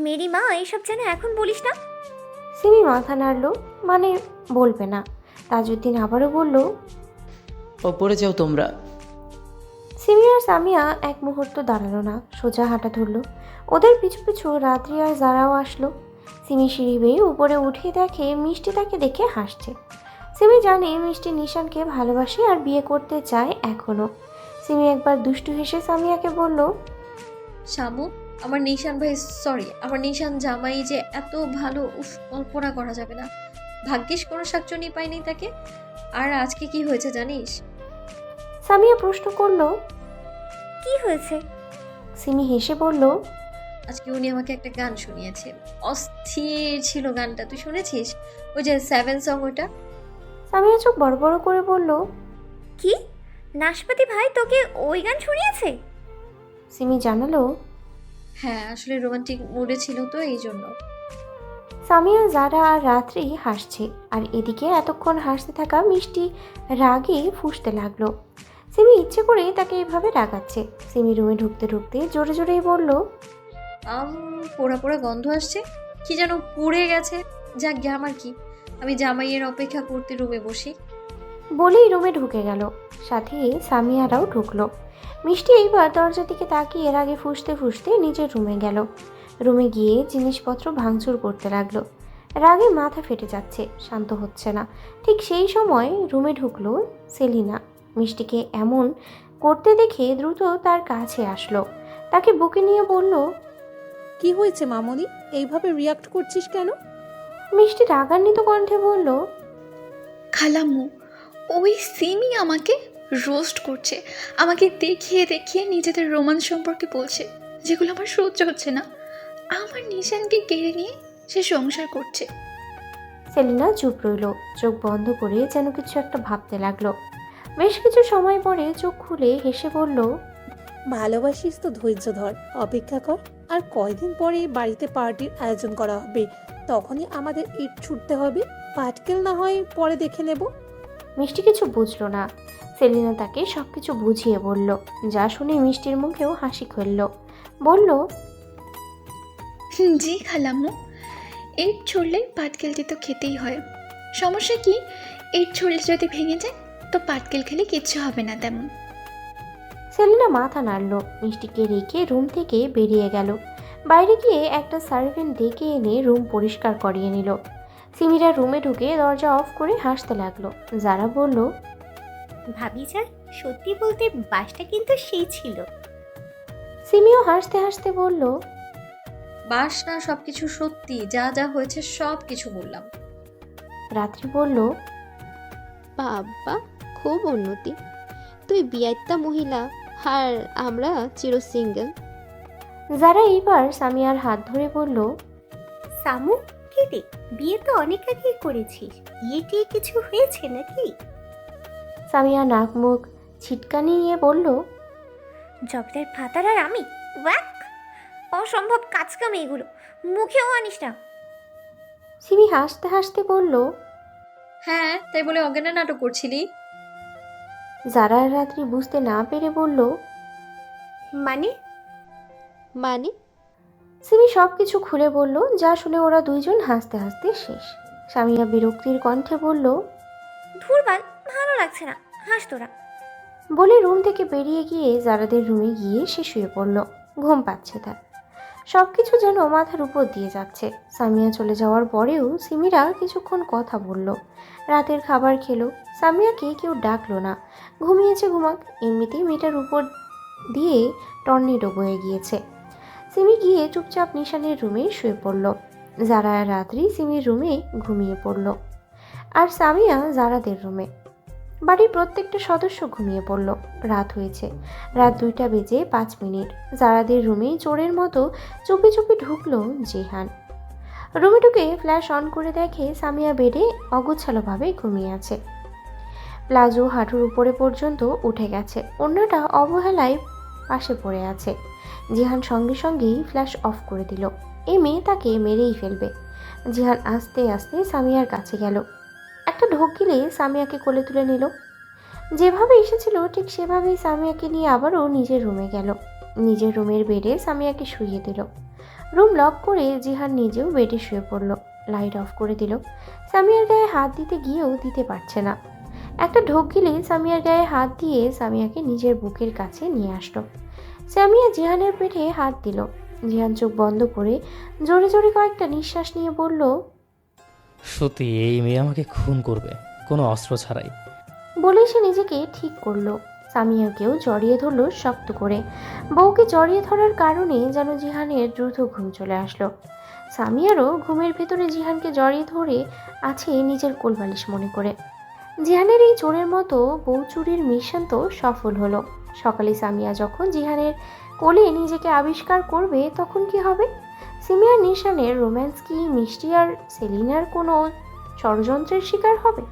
মেরি মা, এইসব যেন এখন বলিস না। সিমি মাথা নাড়ল, মানে বলবে না। তাজউদ্দিন আবারও বলল, ওপরে যাও তোমরা। সিমি আর সামিয়া এক মুহূর্ত দাঁড়ালো না, সোজা হাঁটা ধরল। ওদের পিছু পিছু রাত্রি আর জারাও আসলো। সিমি সিঁড়ি বেয়ে উপরে উঠে দেখে মিষ্টি তাকে দেখে হাসছে। সিমি জানে মিষ্টি নিশানকে ভালোবাসে আর বিয়ে করতে চায় এখনো। সিমি একবার দুষ্টু হেসে সামিয়াকে বলল, শামু, আমার নিশান ভাই, সরি, আমার নিশান জামাই যে এত ভালো, উফ, কল্পনা করা যাবে না। ভাগ্যিস কোনো শাকচুনি পাইনি তাকে। আর আজকে কি হয়েছে জানিস? সামিয়া প্রশ্ন করলো, কি হয়েছে? সিমি হেসে বলল, আজকে উনি আমাকে একটা গান শুনিয়েছেন, অস্থির ছিল গানটা। তুই শুনেছিস? ওই যে 7 সং, ওটা। সামিয়া চোখ বড় বড় করে বলল, কি, নাশপাতি ভাই তোকে ওই গান শুনিয়েছে? সিমি জানালো, হ্যাঁ, আসলে রোমান্টিক মুডে ছিল তো, এই জন্য। সামিয়া, জারা আর রাত্রি হাসছে, আর এদিকে এতক্ষণ হাসতে থাকা মিষ্টি রাগে ফুঁসতে লাগলো। সিমি ইচ্ছে করে তাকে এভাবে রাগাচ্ছে। সিমি রুমে ঢুকতে ঢুকতে জোরে জোরেই বলল, পোড়া পোড়া গন্ধ আসছে, কি যেন পুড়ে গেছে। যাক গে, আমার কি, আমি জামাইয়ের অপেক্ষা করতে রুমে বসি। বলেই রুমে ঢুকে গেল। সাথে সামিয়ারাও ঢুকলো। মিষ্টি এইবার দরজার দিকে তাকিয়ে রাগে ফুঁসতে ফুঁসতে নিজের রুমে গেল। রুমে গিয়ে জিনিসপত্র ভাঙচুর করতে লাগলো। রাগে মাথা ফেটে যাচ্ছে, শান্ত হচ্ছে না। ঠিক সেই সময় রুমে ঢুকলো সেলিনা। মিষ্টিকে এমন করতে দেখে দ্রুত তার কাছে আসলো। তাকে বুকে নিয়ে বলল, কি হয়েছে মামনি, এইভাবে রিয়াক্ট করছিস কেন? মিষ্টি রাগান্বিত কণ্ঠে বলল, খালাম্মু, ওই সিমি আমাকে রোস্ট করছে, আমাকে দেখিয়ে দেখিয়ে নিজেদের রোমান্স সম্পর্কে বলছে, যেগুলো আমার সহ্য হচ্ছে না। আমার নিশানকে কেড়ে নিয়ে সে সংসার করছে। সেলিনা চুপ রইল, চোখ বন্ধ করে যেন কিছু একটা ভাবতে লাগলো। বেশ কিছু সময় পরে চোখ খুলে হেসে বলল, ভালোবাসিস তো ধৈর্য ধর, অপেক্ষা কর। আর কয়দিন পরে বাড়িতে পার্টির আয়োজন করা হবে, তখনই আমাদের ইট ছুটতে হবে। পাটকেল না হয় পরে দেখে নেব। মিষ্টি কিছু বুঝলো না। সেলিনা তাকে সবকিছু বুঝিয়ে বলল, যা শুনে মিষ্টির মুখেও হাসি খেলল। বলল, জি খালাম্মু, ইট ছড়লে পাটকেলটি তো খেতেই হয়। সমস্যা কি, ইট ছড়লে যদি ভেঙে যায় তো পাটকেল খেলে কিচ্ছু হবে না তেমন। সেলিনা মাথা নাড়ল। মিষ্টিকে রেখে রুম থেকে বেরিয়ে গেল। বাইরে গিয়ে একটা সার্ভেন্ট ডেকে এনে রুম পরিষ্কার করিয়ে নিল। সিমিরা রুমে ঢুকে দরজা অফ করে হাসতে লাগলো। যারা বলল, ভাবি যান, সত্যি বলতে বাসটা কিন্তু সেই ছিল। সিমিও হাসতে হাসতে বলল, বাস না, সবকিছু সত্যি, যা যা হয়েছে সব কিছু বললাম। রাত্রি বলল, বাবা, খুব উন্নতি। তুই বিয়াইত্তা মহিলা আর আমরা চির সিঙ্গেল। যারা এইবার সামিয়ার হাত ধরে বলল, সামু, কি রে, বিয়ে তো অনেক আগেই করেছিস, বিয়ে টিয়ে কিছু হয়েছে নাকি? সামিয়া নাক মুখ ছিটকানি নিয়ে বলল, জবেদার ভাতার আর আমি, ওয়াক, অসম্ভব কাজকাম এগুলো, মুখেও আনিস না। সিমি হাসতে হাসতে বলল, হ্যাঁ, তাই বলে অজ্ঞানের নাটক করছিলি? যারা আর রাত্রি বুঝতে না পেরে বলল, মানে মানে সিমি সব কিছু খুলে বলল, যা শুনে ওরা দুইজন হাসতে হাসতে শেষ। সামিয়া বিরক্তির কণ্ঠে বলল, ধুরবাল, ভালো লাগছে না, হাস তোরা। বলে রুম থেকে বেরিয়ে গিয়ে জারাদের রুমে গিয়ে সে শুয়ে পড়ল। ঘুম পাচ্ছে তার, সব কিছু যেন মাথার উপর দিয়ে যাচ্ছে। সামিয়া চলে যাওয়ার পরেও সিমিরা কিছুক্ষণ কথা বলল, রাতের খাবার খেলো। সামিয়াকে কেউ ডাকলো না, ঘুমিয়েছে ঘুমাক, এমনিতেই মেয়েটার উপর দিয়ে টর্নেডো বয়ে গিয়েছে। সিমি গিয়ে চুপচাপ নিশানের রুমে শুয়ে পড়ল। যারা আর রাত্রি সিমির রুমে ঘুমিয়ে পড়ল, আর সামিয়া জারাদের রুমে। বাড়ির প্রত্যেকটা সদস্য ঘুমিয়ে পড়ল। রাত হয়েছে, রাত 2:05। জারাদের রুমে চোরের মতো চুপি চুপি ঢুকলো জিহান। রুমে ঢুকে ফ্ল্যাশ অন করে দেখে সামিয়া বেডে অগোছালোভাবে ঘুমিয়ে আছে। প্লাজো হাঁটুর উপরে পর্যন্ত উঠে গেছে, অন্যটা অবহেলায় পাশে পড়ে আছে। জিহান সঙ্গে সঙ্গেই ফ্ল্যাশ অফ করে দিল। এই মেয়ে তাকে মেরেই ফেলবে। জিহান আস্তে আস্তে সামিয়ার কাছে গেল, একটা ঢোক গিলে সামিয়াকে কোলে তুলে নিল। যেভাবে এসেছিল ঠিক সেভাবেই সামিয়াকে নিয়ে আবারও নিজের রুমে গেল। নিজের রুমের বেডে সামিয়াকে শুইয়ে দিল। রুম লক করে জিহান নিজেও বেডে শুয়ে পড়ল। লাইট অফ করে দিল। সামিয়ার গায়ে হাত দিতে গিয়েও দিতে পারছে না। একটা ঢোক গিলে সামিয়ার গায়ে হাত দিয়ে সামিয়াকে নিজের বুকের কাছে নিয়ে আসলো। সামিয়া জিহানের পেটে হাত দিল। জিহান চোখ বন্ধ করে জোরে জোরে কয়েকটা নিঃশ্বাস নিয়ে বলল, সত্যি এই মেয়ে আমাকে খুন করবে, কোনো অস্ত্র ছাড়াই। বলেই সে নিজেকে ঠিক করলো। সামিয়াকেও জড়িয়ে ধরলো শক্ত করে। বউকে জড়িয়ে ধরার কারণে যেন জিহানের দ্রুত ঘুম চলে আসলো। সামিয়ারও ঘুমের ভেতরে জিহানকে জড়িয়ে ধরে আছে নিজের কোলবালিশ মনে করে। জিহানের এই চোরের মতো বউ চুরির মিশন তো সফল হলো। সকালে সামিয়া যখন জিহানের কোলে নিজেকে আবিষ্কার করবে তখন কি হবে? সিমিয়ার নিশানের রোম্যান্স কি মিষ্টি আর সেলিনার কোনো ষড়যন্ত্রের শিকার হবে?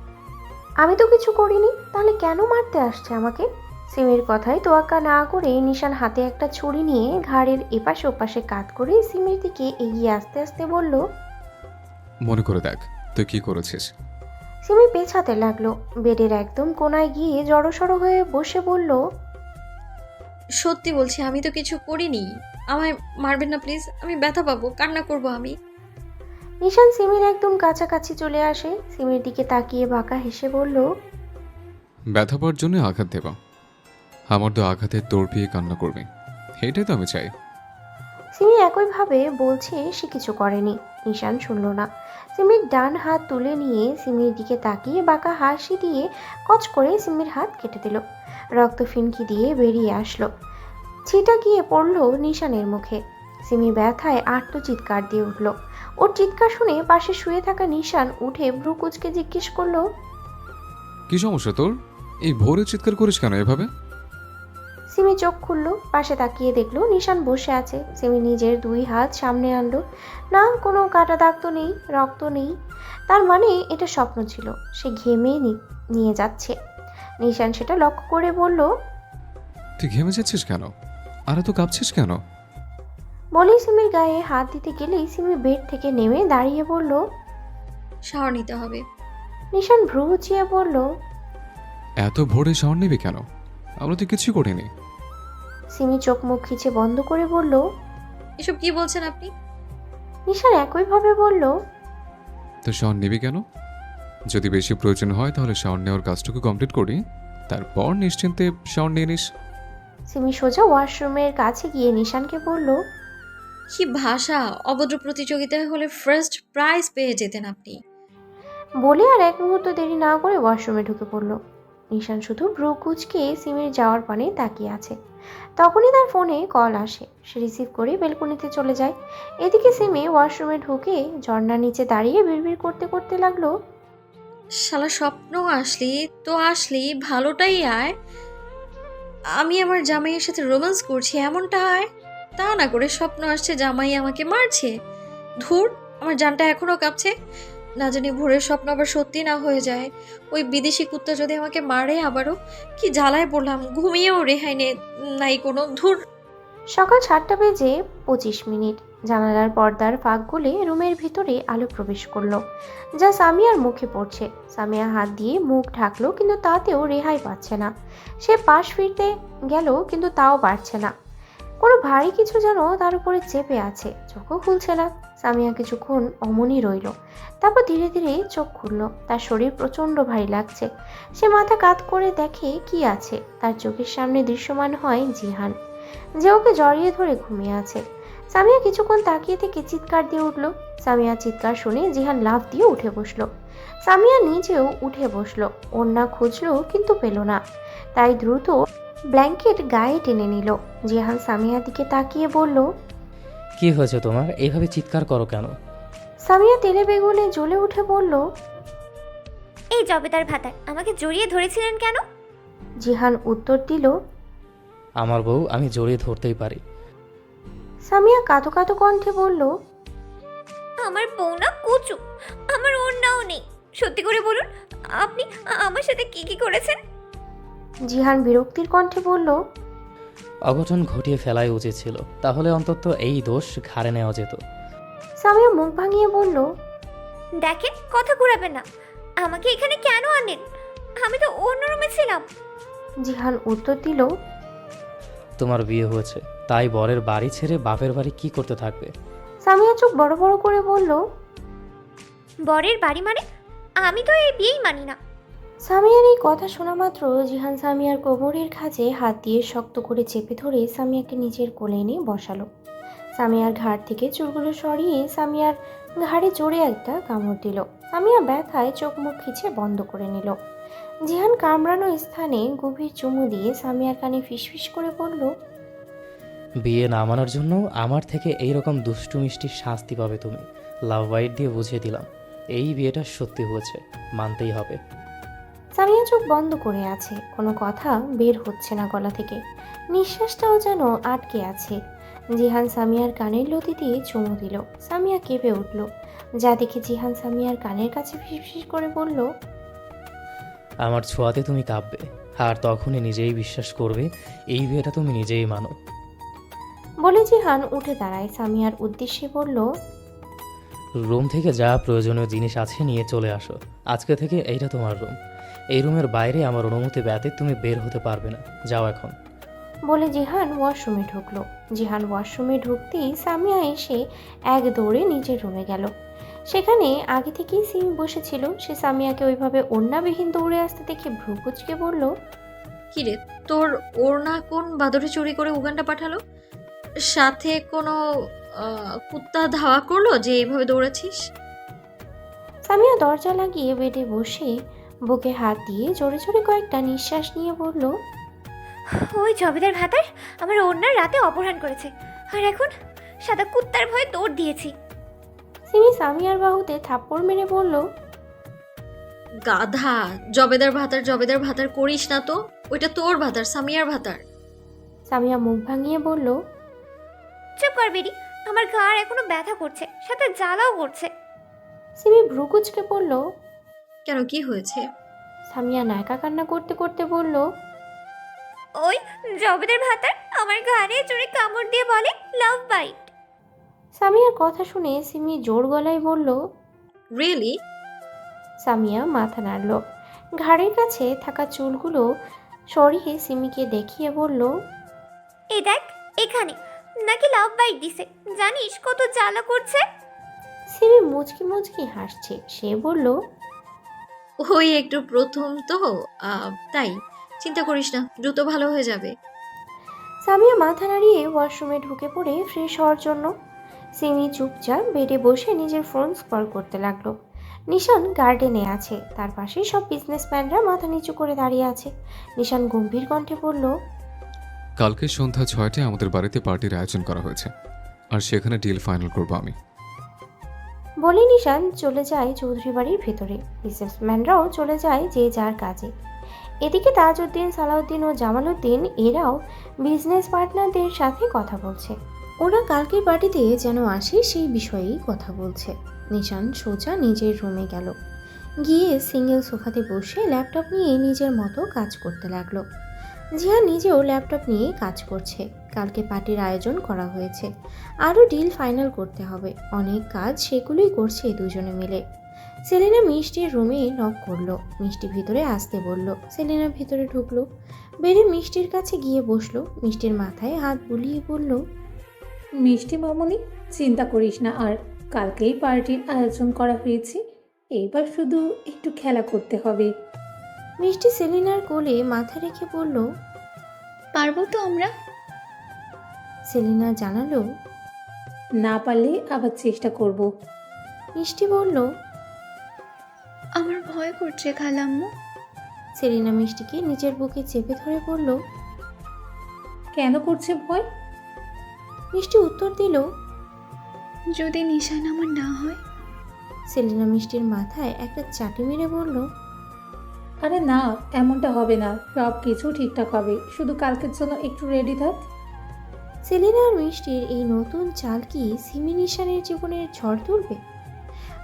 আমি তো কিছু করিনি, তাহলে কেন মারতে আসছে আমাকে? সিমির কথায় তোয়াক্কা না করে নিশান হাতে একটা ছুরি নিয়ে ঘাড়ের এপাশে ওপাশে কাত করে সিমির দিকে এগিয়ে আস্তে আস্তে বলল, মনে করে দেখ তুই কি করেছিস। সিমি পেছাতে লাগলো। বেডের একদম কোনায় গিয়ে জড়সড় হয়ে বসে বলল, সত্যি বলছি, আমি তো কিছু করিনি। আমায় মারবেন না প্লিজ, আমি ব্যথা পাবো, কান্না করব আমি। নিশান সিমির একদম কাছাকাছি চলে আসে। সিমির দিকে তাকিয়ে বাঁকা হেসে বলল, ব্যথা পাওয়ার জন্য আঘাত দেবা, আমার তো আঘাতে তোর পেয়ে কান্না করবে, এটাই তো আমি চাই। সিমি একইভাবে বলছে সে কিছু করেনি। নিশান শুনল না। সিমির ডান হাত তুলে নিয়ে সিমির দিকে তাকিয়ে বাঁকা হাসি দিয়ে কচ করে সিমির হাত কেটে দিল। রক্ত ফিনকি দিয়ে বেরিয়ে আসলো, ছিটা গিয়ে পড়ল নিশানের মুখে। সিমি ব্যথায় আর্ত চিৎকার দিয়ে উঠল। ওর চিৎকার শুনে পাশে শুয়ে থাকা নিশান উঠে ভ্রু কুচকে জিজ্ঞেস করলো, কি সমস্যা তোর? এই ভোরে চিৎকার করিস কেন এভাবে? সিমি চোখ খুলল, পাশে তাকিয়ে দেখলো নিশান বসে আছে। সিমি নিজের 2 হাত সামনে আনলো। না, কোনো কাটা দাগ তো নেই, রক্ত নেই। তার মানে এটা স্বপ্ন ছিল, সে ঘেমে নিয়ে যাচ্ছে। নিশান সেটা লক্ষ্য করে বলল, তুই ঘেমে যাচ্ছিস কেন? আর এত কাঁপছিস কেন? বলেই সিমির গায়ে হাত দিতে গেলেই সিমি বেড থেকে নেমে দাঁড়িয়ে বলল, শাওয়ার নিতে হবে। নিশান ভ্রু উঁচিয়ে বলল, এত ভোরে শাওয়ার নিবি কেন? আমরা তো কিছু করিনি। সিমি চোখ মুখ খিচে বন্ধ করে বলল, এসব কি বলছেন আপনি? নিশান একইভাবে বলল, তো শাওয়ার নিবি কেন? যদি বেশি প্রয়োজন হয় তাহলে শাওয়ার নেওয়ার কাজটুকু কমপ্লিট করি, তারপর নিশ্চিন্তে শাওয়ার নিয়ে নিস। সিমি সোজা ওয়াশরুমের কাছে গিয়ে নিশানকে বলল, কি ভাষা! অভদ্র প্রতিযোগিতায় হলে ফার্স্ট প্রাইজ পেয়ে যেতেন আপনি। বলে আর এক মুহূর্ত দেরি না করে ওয়াশরুমে ঢুকে পড়ল। নিশান শুধু ভ্রু কুচকে সিমির যাওয়ার পানে তাকিয়ে আছে। তখনই তার ফোনে কল আসে। সে রিসিভ করে বেলকনিতে চলে যায়। এদিকে সিমি ওয়াশরুমে ঢুকে ঝর্ণার নিচে দাঁড়িয়ে বিড়বিড় করতে করতে লাগলো, শালা স্বপ্ন আসলি ভালোটাই আয়। আমি আমার জামাইয়ের সাথে রোম্যান্স করছি এমনটা আয়, তা না করে স্বপ্ন আসছে জামাই আমাকে মারছে। ধুর, আমার জানটা এখনো কাঁপছে। না জানি ভোরের স্বপ্ন আবার সত্যি না হয়ে যায়। ওই বিদেশি কুত্তা যদি আমাকে মারে আবারও, কি জ্বালায় পড়লাম। ঘুমিয়েও রেহাই নাই কোনো। ধুর। সকাল 7:25। জানালার পর্দার ফাঁক গলে রুমের ভিতরে আলো প্রবেশ করলো, যা সামিয়ার মুখে পড়ছে। সামিয়া হাত দিয়ে মুখ ঢাকলো, কিন্তু তাতেও রেহাই পাচ্ছে না। সে পাশ ফিরতে গেল, কিন্তু তাও পারছে না। কোনো ভারী কিছু যেন তার উপরে চেপে আছে, চোখও খুলছে না। সামিয়া কিছুক্ষণ অমনই রইল, তারপর ধীরে ধীরে চোখ খুলল। তার শরীর প্রচণ্ড ভারী লাগছে। সে মাথা কাত করে দেখে কি আছে। তার চোখের সামনে দৃশ্যমান হয় জিহান, যে ওকে জড়িয়ে ধরে ঘুমিয়ে আছে। সামিয়া কিছুক্ষণ তাকিয়ে থেকে চিৎকার দিয়ে উঠল। সামিয়ার চিৎকার শুনে জিহান লাফ দিয়ে উঠে বসলো। সামিয়া নিজেও উঠে বসলো, ওড়না খুঁজলো কিন্তু পেল না, তাই দ্রুত ব্ল্যাঙ্কেট গায়ে টেনে নিল। জিহান সামিয়ার দিকে তাকিয়ে বলল, কি হয়েছে তোমার? এইভাবে চিৎকার করো কেন? সামিয়া তেলে বেগুনে জ্বলে উঠে বলল, এই জবেদার ভাতার আমাকে জড়িয়ে ধরেছিলেন কেন? জিহান উত্তর দিল, আমার বউ, আমি জড়িয়ে ধরতেই পারি। সামিয়া কাঁদো কাঁদো কণ্ঠে বলল, আমার বউ না কুচু, আমার ওড়নাও নেই। সত্যি করে বলুন, আপনি আমার সাথে কি কি করেছেন? জিহান বিরক্তির কণ্ঠে বলল, অঘটন ঘটিয়ে ফেলাই উচিত ছিল, তাহলে অন্তত এই দোষ ঘাড়ে নেওয়া যেত। সামিয়া মুখ ভাঙিয়ে বলল, দেখেন, কথা ঘুরাবেন না। আমাকে এখানে কেন আনেন? আমি তো অন্য রুমে ছিলাম। জিহান উত্তর দিল, তোমার বিয়ে হয়েছে, তাই বরের বাড়ি ছেড়ে বাপের বাড়ি কি করতে থাকবে? সামিয়া চোখ বড় বড় করে বলল, বরের বাড়ি মানে? আমি তো এই বিয়েই মানি না। সামিয়ার এই কথা শোনা মাত্র জিহান সামিয়ার কোমরের খাঁজে হাত দিয়ে শক্ত করে চেপে ধরে সামিয়াকে নিজের কোলে এনে বসালো। সামিয়ার ঘাড় থেকে চুলগুলো সরিয়ে সামিয়ার ঘাড়ে জোরে একটা কামড় দিল। সামিয়া ব্যথায় চোখ মুখ খিচে বন্ধ করে নিল। জিহান কামড়ানো স্থানে গভীর চুমু দিয়ে সামিয়ার কানে ফিসফিস করে বলল, বিয়ে না মানার জন্য আমার থেকে এইরকম দুষ্টু মিষ্টির শাস্তি পাবে তুমি। লাভ বাইট দিয়ে বুঝিয়ে দিলাম, এই বিয়েটা সত্যি হয়েছে, মানতেই হবে। সামিয়া চোখ বন্ধ করে আছে, কোনো কথা বের হচ্ছে না গলা থেকে, নিঃশ্বাসটাও যেন আটকে আছে। জিহান সামিয়ার কানের লতি দিয়ে চুমু দিল। সামিয়া কেঁপে উঠল, যা দেখে জিহান সামিয়ার কানের কাছে ফিসফিস করে বলল, আমার ছোঁয়াতে তুমি কাঁপবে, আর তখনই নিজেই বিশ্বাস করবে এই বিয়েটা তুমি নিজেই মানো। বলে জিহান উঠে দাঁড়ায়। সামিয়ার উদ্দেশ্যে বলল, রুম থেকে যা প্রয়োজনীয় জিনিস আছে নিয়ে চলে আসো। আজকে থেকে এইটা তোমার রুম। এই রুমের বাইরে আমার অনুমতি ব্যতীত তুমি বের হতে পারবে না। যাও এখন। বলে জিহান ওয়াশরুমে ঢুকলো। জিহান ওয়াশরুমে ঢুকতেই সামিয়া এসে এক দৌড়ে নিজের রুমে গেল। সেখানে আগে থেকেই সিমি বসেছিল। সে সামিয়াকে ওইভাবে ওড়নাবিহীন দৌড়ে আসতে দেখে ভ্রু কুঁচকে বলল, কিরে, তোর ওড়না কোন বাদরে চুরি করে উগান্ডা পাঠালো? সাথে কোনো কুত্তা ধাওয়া করলো যে এইভাবে দৌড়াচ্ছিস? সামিয়া দরজা লাগিয়ে বেডে বসে বুকে হাত দিয়ে জোরে জোরে কয়েকটা নিঃশ্বাস নিয়ে বলল, ওই জবেদার ভাতার আমার ওড়নার রাতে অপহরণ করেছে, আর এখন সাদা কুত্তার ভয়ে দৌড় দিয়েছি। সিমি সামিয়ার বাহুতে থাপ্পড় মেরে বলল, গাধা! জবেদার ভাতার করিস না তো, ওইটা তোর ভাতার, সামিয়ার ভাতার। সামিয়া মুখ ভাঙিয়ে বলল, চুপ কর বেরি, আমার ঘাড় এখনো ব্যথা করছে, সাথে জ্বালাও করছে। সিমি ভ্রু কুঁচকে বলল, কেন, কি হয়েছে? সামিয়া নায়কা কান্না করতে করতে বলল, ওই জবেদার ভাতার আমার ঘাড়ে জোরে কামড় দিয়ে বলে লাভ বাইট। সামিয়ার কথা শুনে সিমি জোর গলায় বলল, রিয়েলি? সামিয়া মাথা নাড়ল। ঘাড়ের কাছে থাকা চুলগুলো সরিয়ে সিমিকে দেখিয়ে বলল, এই দেখ, এখানে নাকি লাভ বাইট দিছে, জানিস কত জ্বালা করছে? সিমি মুচকি মুচকি হাসছে। সে বলল, ওই একটু প্রথম তো, তাই চিন্তা করিস না, দ্রুত ভালো হয়ে যাবে। সামিয়া মাথা নাড়িয়ে ওয়াশরুমে ঢুকে পড়ে ফ্রেশ হওয়ার জন্য। সিমি চুপচাপ বেডে বসে নিজের ফোন স্ক্রল করতে লাগলো। নিশান গার্ডেনে আছে, তার পাশে সব বিজনেসম্যানরা মাথা নিচু করে দাঁড়িয়ে আছে। নিশান গম্ভীর কণ্ঠে বলল, কালকে সন্ধ্যা 6টায় আমাদের বাড়িতে পার্টির আয়োজন করা হয়েছে, আর সেখানে ডিল ফাইনাল করবো আমি। বলে নিশান চলে যায় চৌধুরী বাড়ির ভেতরে। বিজনেসম্যানরাও চলে যায় যে যার কাজে। এদিকে তাজউদ্দিন, সালাউদ্দিন ও জামালউদ্দিন এরাও বিজনেস পার্টনারদের সাথে কথা বলছে। ওরা কালকের পার্টিতে যেন আসে সেই বিষয়েই কথা বলছে। নিশান সোজা নিজের রুমে গেল। গিয়ে সিঙ্গেল সোফাতে বসে ল্যাপটপ নিয়ে নিজের মতো কাজ করতে লাগলো। জিয়া নিজেও ল্যাপটপ নিয়ে কাজ করছে। কালকে পার্টির আয়োজন করা হয়েছে, আরও ডিল ফাইনাল করতে হবে। অনেক কাজ সেগুলোই করছে দুজনে মিলে। সেলিনা মিষ্টির রুমে নক করলো। মিষ্টি ভিতরে আসতে বলল। সেলিনা ভিতরে ঢুকলো, বেরিয়ে মিষ্টির কাছে গিয়ে বসলো। মিষ্টির মাথায় হাত বুলিয়ে বলল, মিষ্টি মামনি, চিন্তা করিস না আর। কালকেই পার্টির আয়োজন করা হয়েছে, এইবার শুধু একটু খেলা করতে হবে। মিষ্টি সেলিনার কোলে মাথা রেখে বলল। পারবো তো আমরা? সেলিনা জানালো, না পারলে আবার চেষ্টা করব। মিষ্টি বলল। আমার ভয় করছে খালাম্মু। সেলিনা মিষ্টিকে নিজের বুকে চেপে ধরে বলল। কেন করছে ভয়? মিষ্টি উত্তর দিল। যদি নিশান আমার না হয়। সেলিনা মিষ্টির মাথায় একটা চাটি মেরে বলল। আরে না, এমনটা হবে না, সব কিছু ঠিকঠাক হবে, শুধু কালকের জন্য একটু রেডি থাক। সেলিনা আর মিষ্টির এই নতুন চাল কি সিমি নিশানের জীবনের ঝড় তুলবে?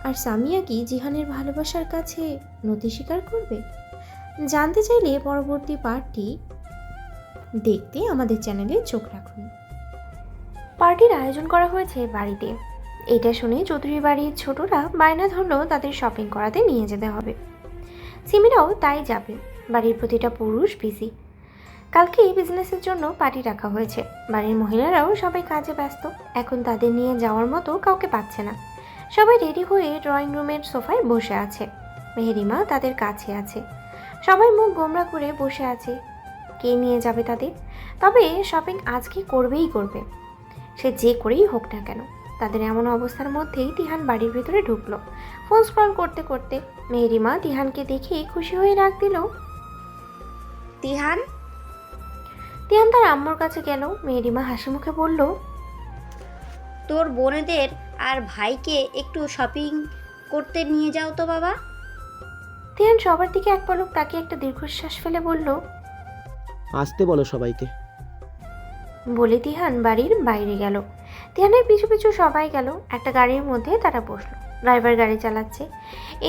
আর সামিয়া কি জিহানের ভালোবাসার কাছে নতি স্বীকার করবে? জানতে চাইলে পরবর্তী পার্টটি দেখতে আমাদের চ্যানেলে চোখ রাখুন। পার্টির আয়োজন করা হয়েছে বাড়িতে। এটা শুনে চৌধুরী বাড়ির ছোটরা বায়না ধরল তাদের শপিং করাতে নিয়ে যেতে হবে। সিমিরাও তাই যাবে। বাড়ির প্রতিটা পুরুষ বিজি। কালকে বিজনেসের জন্য পার্টি রাখা হয়েছে। বাড়ির মহিলারাও সবাই কাজে ব্যস্ত। এখন তাদের নিয়ে যাওয়ার মতো কাউকে পাচ্ছে না। সবাই রেডি হয়ে ড্রয়িং রুমের সোফায় বসে আছে। মেহেরিমা তাদের কাছে আছে। সবাই মুখ গোমরা করে বসে আছে। কে নিয়ে যাবে তাদের? তবে শপিং আজকে করবেই করবে, সে যে করেই হোক না কেন। তাদের এমন অবস্থার মধ্যেই তিহান বাড়ির ভিতরে ঢুকলো। ফোন স্ক্রল করতে করতে মেহেরিমা তিহানকে দেখে খুশি হয়ে ডাক দিল। তিহান, তিহান তার আম্মুর কাছে গেল। মেহেরিমা হাসি মুখে বলল, তোর বোনেদের আর ভাইকে একটু শপিং করতে নিয়ে যাও তো বাবা। তিহান সবার দিকে এক পলক তাকিয়ে একটা দীর্ঘশ্বাস ফেলে বলল, আসতে বলো সবাইকে। বলে তিহান বাড়ির বাইরে গেল। তিহানের পিছু পিছু সবাই গেল। একটা গাড়ির মধ্যে তারা বসলো। ড্রাইভার গাড়ি চালাচ্ছে।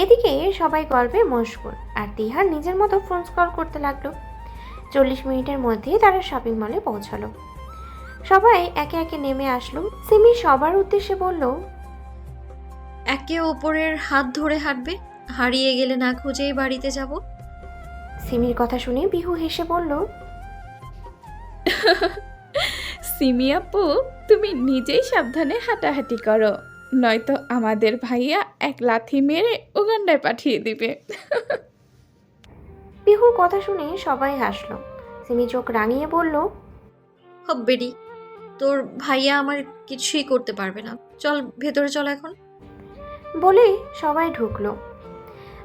এদিকে সবাই গল্পে মশগুল, আর তিহান নিজের মতো ফোন স্ক্রল করতে লাগলো। 40 মিনিটের মধ্যে তারা শপিং মলে পৌঁছালো। সবাই একে একে নেমে আসলো। সিমি সবার উদ্দেশ্যে বলল, একে অপরের হাত ধরে হাঁটবে, হারিয়ে গেলে না খুঁজেই বাড়িতে যাব। সিমির কথা শুনে বিহু হেসে বলল, সিমি আপু, তুমি নিজেই সাবধানে হাঁটাহাঁটি করো, নয়তো আমাদের ভাইয়া এক লাথি মেরে উগান্ডায় পাঠিয়ে দিবে। বিহুর কথা শুনে সবাই হাসলো। সিমি চোখ রাঙিয়ে বলল, হব্বেরি, তোর ভাইয়া আমার কিছুই করতে পারবে না, চল ভেতরে চল এখন। বলে সবাই ঢুকলো।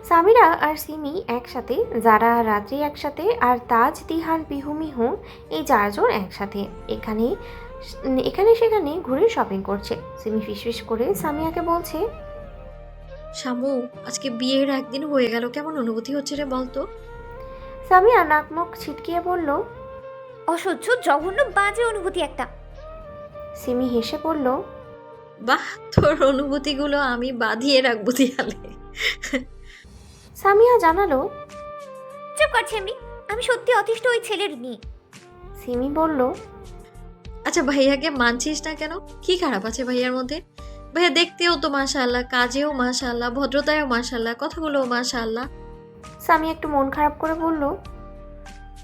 সামিরা আর সিমি একসাথে, যারা রাত্রি একসাথে, আর তাজ, তিহান, বিহু, মিহু এই 4 জন একসাথে এখানে সেখানে ঘুরে শপিং করছে। সিমি ফিসফিস করে সামিয়াকে বলছে, শামু, আজকে বিয়ের একদিন হয়ে গেল, কেমন অনুভূতি হচ্ছে রে বলতো? সামিয়া নাক মুখ ছিটকিয়ে বলল, অসহ্য জঘন্য বাজে অনুভূতি একটা। সিমি হেসে বলল, বাহ, তোর অনুভূতিগুলো আমি বাঁধিয়ে রাখবো দেয়ালে। সামিয়া জানালো, চুপ করছি আমি সত্যি অতিষ্ঠ ওই ছেলের নিয়ে। সিমি বলল, আচ্ছা, ভাইয়াকে মানছিস না কেন? কি খারাপ আছে ভাইয়ার মধ্যে? ভাইয়া দেখতেও তো মাশাআল্লাহ, কাজেও মাশাআল্লাহ, ভদ্রতায়ও মাশাআল্লাহ, কথাগুলোও মাশাআল্লাহ। সামি একটু মন খারাপ করে বলল,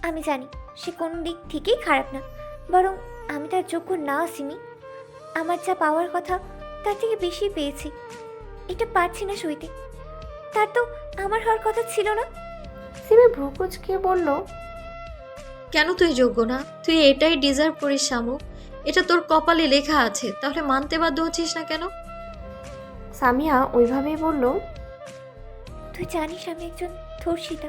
আমি জানি সে কোন দিক থেকেই খারাপ না, বরং আমি তার যোগ্য না। সিমি, আমার যা পাওয়ার কথা তার থেকে বেশি পেয়েছি, এটা পারছি না সইতে। তার তো আমার হওয়ার কথা ছিল না। সিমি ভ্রু কুঁচকে বলল, কেন তুই যোগ্য না? তুই এটাই ডিজার্ভ করিস শামু, এটা তোর কপালে লেখা আছে, তাহলে মানতে বাধ্য হচ্ছিস না কেন? সামিয়া ওইভাবেই বলল, তুই জানিস আমি একজন ধর্ষিতা।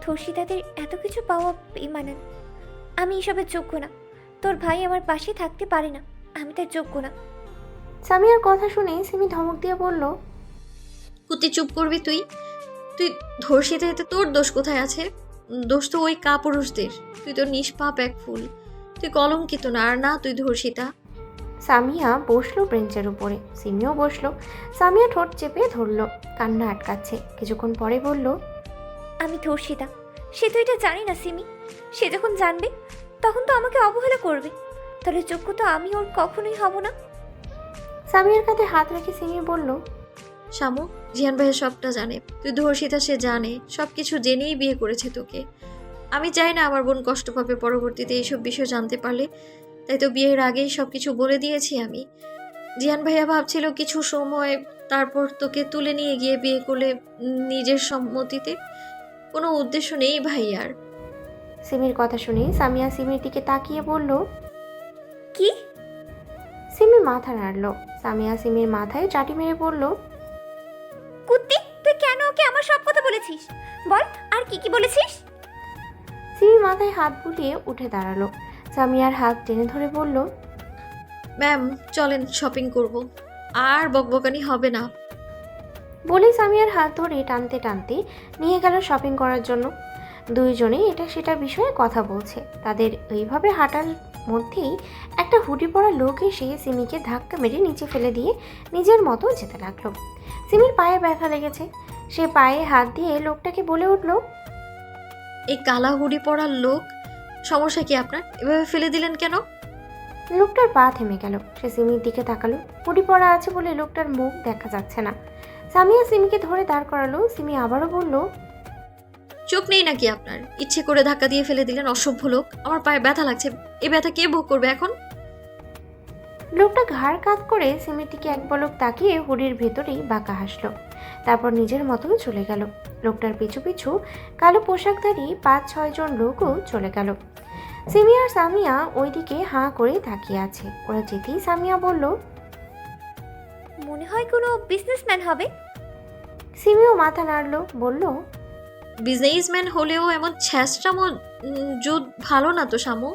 ধর্ষিতাদের এত কিছু পাওয়া বেমানান। আমি এসবের যোগ্য না। তোর ভাই আমার পাশে থাকতে পারে না, আমি তার যোগ্য না। সামিয়ার কথা শুনে সিমি ধমক দিয়ে বলল, কুতি, চুপ করবি তুই? তুই ধর্ষিতা, এতে তোর দোষ কোথায় আছে? দোষ তো ওই কাপুরুষদের। তুই তো নিষ্পাপ এক ফুল, তুই কলঙ্কিত না, আর না তুই ধর্ষিতা। সামিয়া বসলো বেঞ্চের উপরে। সিমিও বসলো। সামিয়া ঠোঁট চেপে ধরলো, কান্না আটকাচ্ছে। কিছুক্ষণ পরে বলল, আমি ধর্ষিতা, সে তো এটা জানি না সিমি। সে যখন জানবে তখন তো আমাকে অবহেলা করবে। তাহলে যোগ্য তো আমি ওর কখনোই হব না। সামিয়ার কাঁধে হাত রেখে সিমি বলল, শামু, জিয়ান ভাইয়া সবটা জানে, তুই ধর্ষিতা, সে জানে, সব কিছু জেনেই বিয়ে করেছে তোকে। আমি চাই না আমার বোন কষ্ট পাবে পরবর্তীতে এইসব বিষয় জানতে পারলে, তাই তো বিয়ের আগেই সব কিছু বলে দিয়েছি আমি। জিয়ান ভাইয়া ভাবছিল কিছু সময় তারপর তোকে তুলে নিয়ে গিয়ে বিয়ে করলে নিজের সম্মতিতে। কোনো উদ্দেশ্য নেই ভাইয়ার। সিমির কথা শুনে সামিয়া সিমির দিকে তাকিয়ে বলল, কি? সিমি মাথা নাড়ল। সামিয়া সিমির মাথায় চাটি মেরে বলল, কুত্তি, তুই কেন ওকে আমার সব কথা বলেছিস? বল, আর কি কি বলেছিস? সিমি মাথায় হাত বুলিয়ে উঠে দাঁড়ালো। সামিয়ার হাত টেনে ধরে বলল, ম্যাম চলেন শপিং করব, আর বকবকানি হবে না। বলে সামিয়ার হাত ধরে টানতে টানতে নিয়ে গেল শপিং করার জন্য। দুইজনে এটা সেটা বিষয়ে কথা বলছে। তাদের এইভাবে হাঁটার মধ্যেই একটা হুডি পরা লোক এসে সিমিকে ধাক্কা মেরে নিচে ফেলে দিয়ে নিজের মতো যেতে লাগলো। সিমির পায়ে ব্যথা লেগেছে। সে পায়ে হাত দিয়ে লোকটাকে বলে উঠল, এই কালা হুডি পরা লোক, সমস্যা কি আপনার? এভাবে ফেলে দিলেন কেন? লোকটার পা থেমে গেল। সে সিমির দিকে তাকালো। হুডি পরা আছে বলে লোকটার মুখ দেখা যাচ্ছে না। সামিয়া সিমিকে ধরে দাঁড় করালো। সিমি আবারও বলল, চোখ নেই নাকি আপনার? ইচ্ছে করে ধাক্কা দিয়ে ফেলে দিলেন, অসভ্য লোক। আমার পায়ে ব্যথা লাগছে, এই ব্যথা কে ভোগ করবে এখন? লোকটা ঘাড় কাত করে সিমির দিকে এক পলক তাকিয়ে হুডির ভেতরেই বাঁকা হাসলো। তারপর নিজের মতো চলে গেল। লোকটার পিছু পিছু কালো পোশাকধারী 5-6 জন লোকও চলে গেল। সিমি আর সামিয়া ওইদিকে হাঁ করে তাকিয়ে আছে। ওরা যেতেই সামিয়া বলল, মনে হয় কোনো বিজনেসম্যান হবে। সিমিও মাথা নাড়লো, বলল, বিজনেসম্যান হলেও এমন ছ্যাঁচড়ামো জুত ভালো না তো শামু।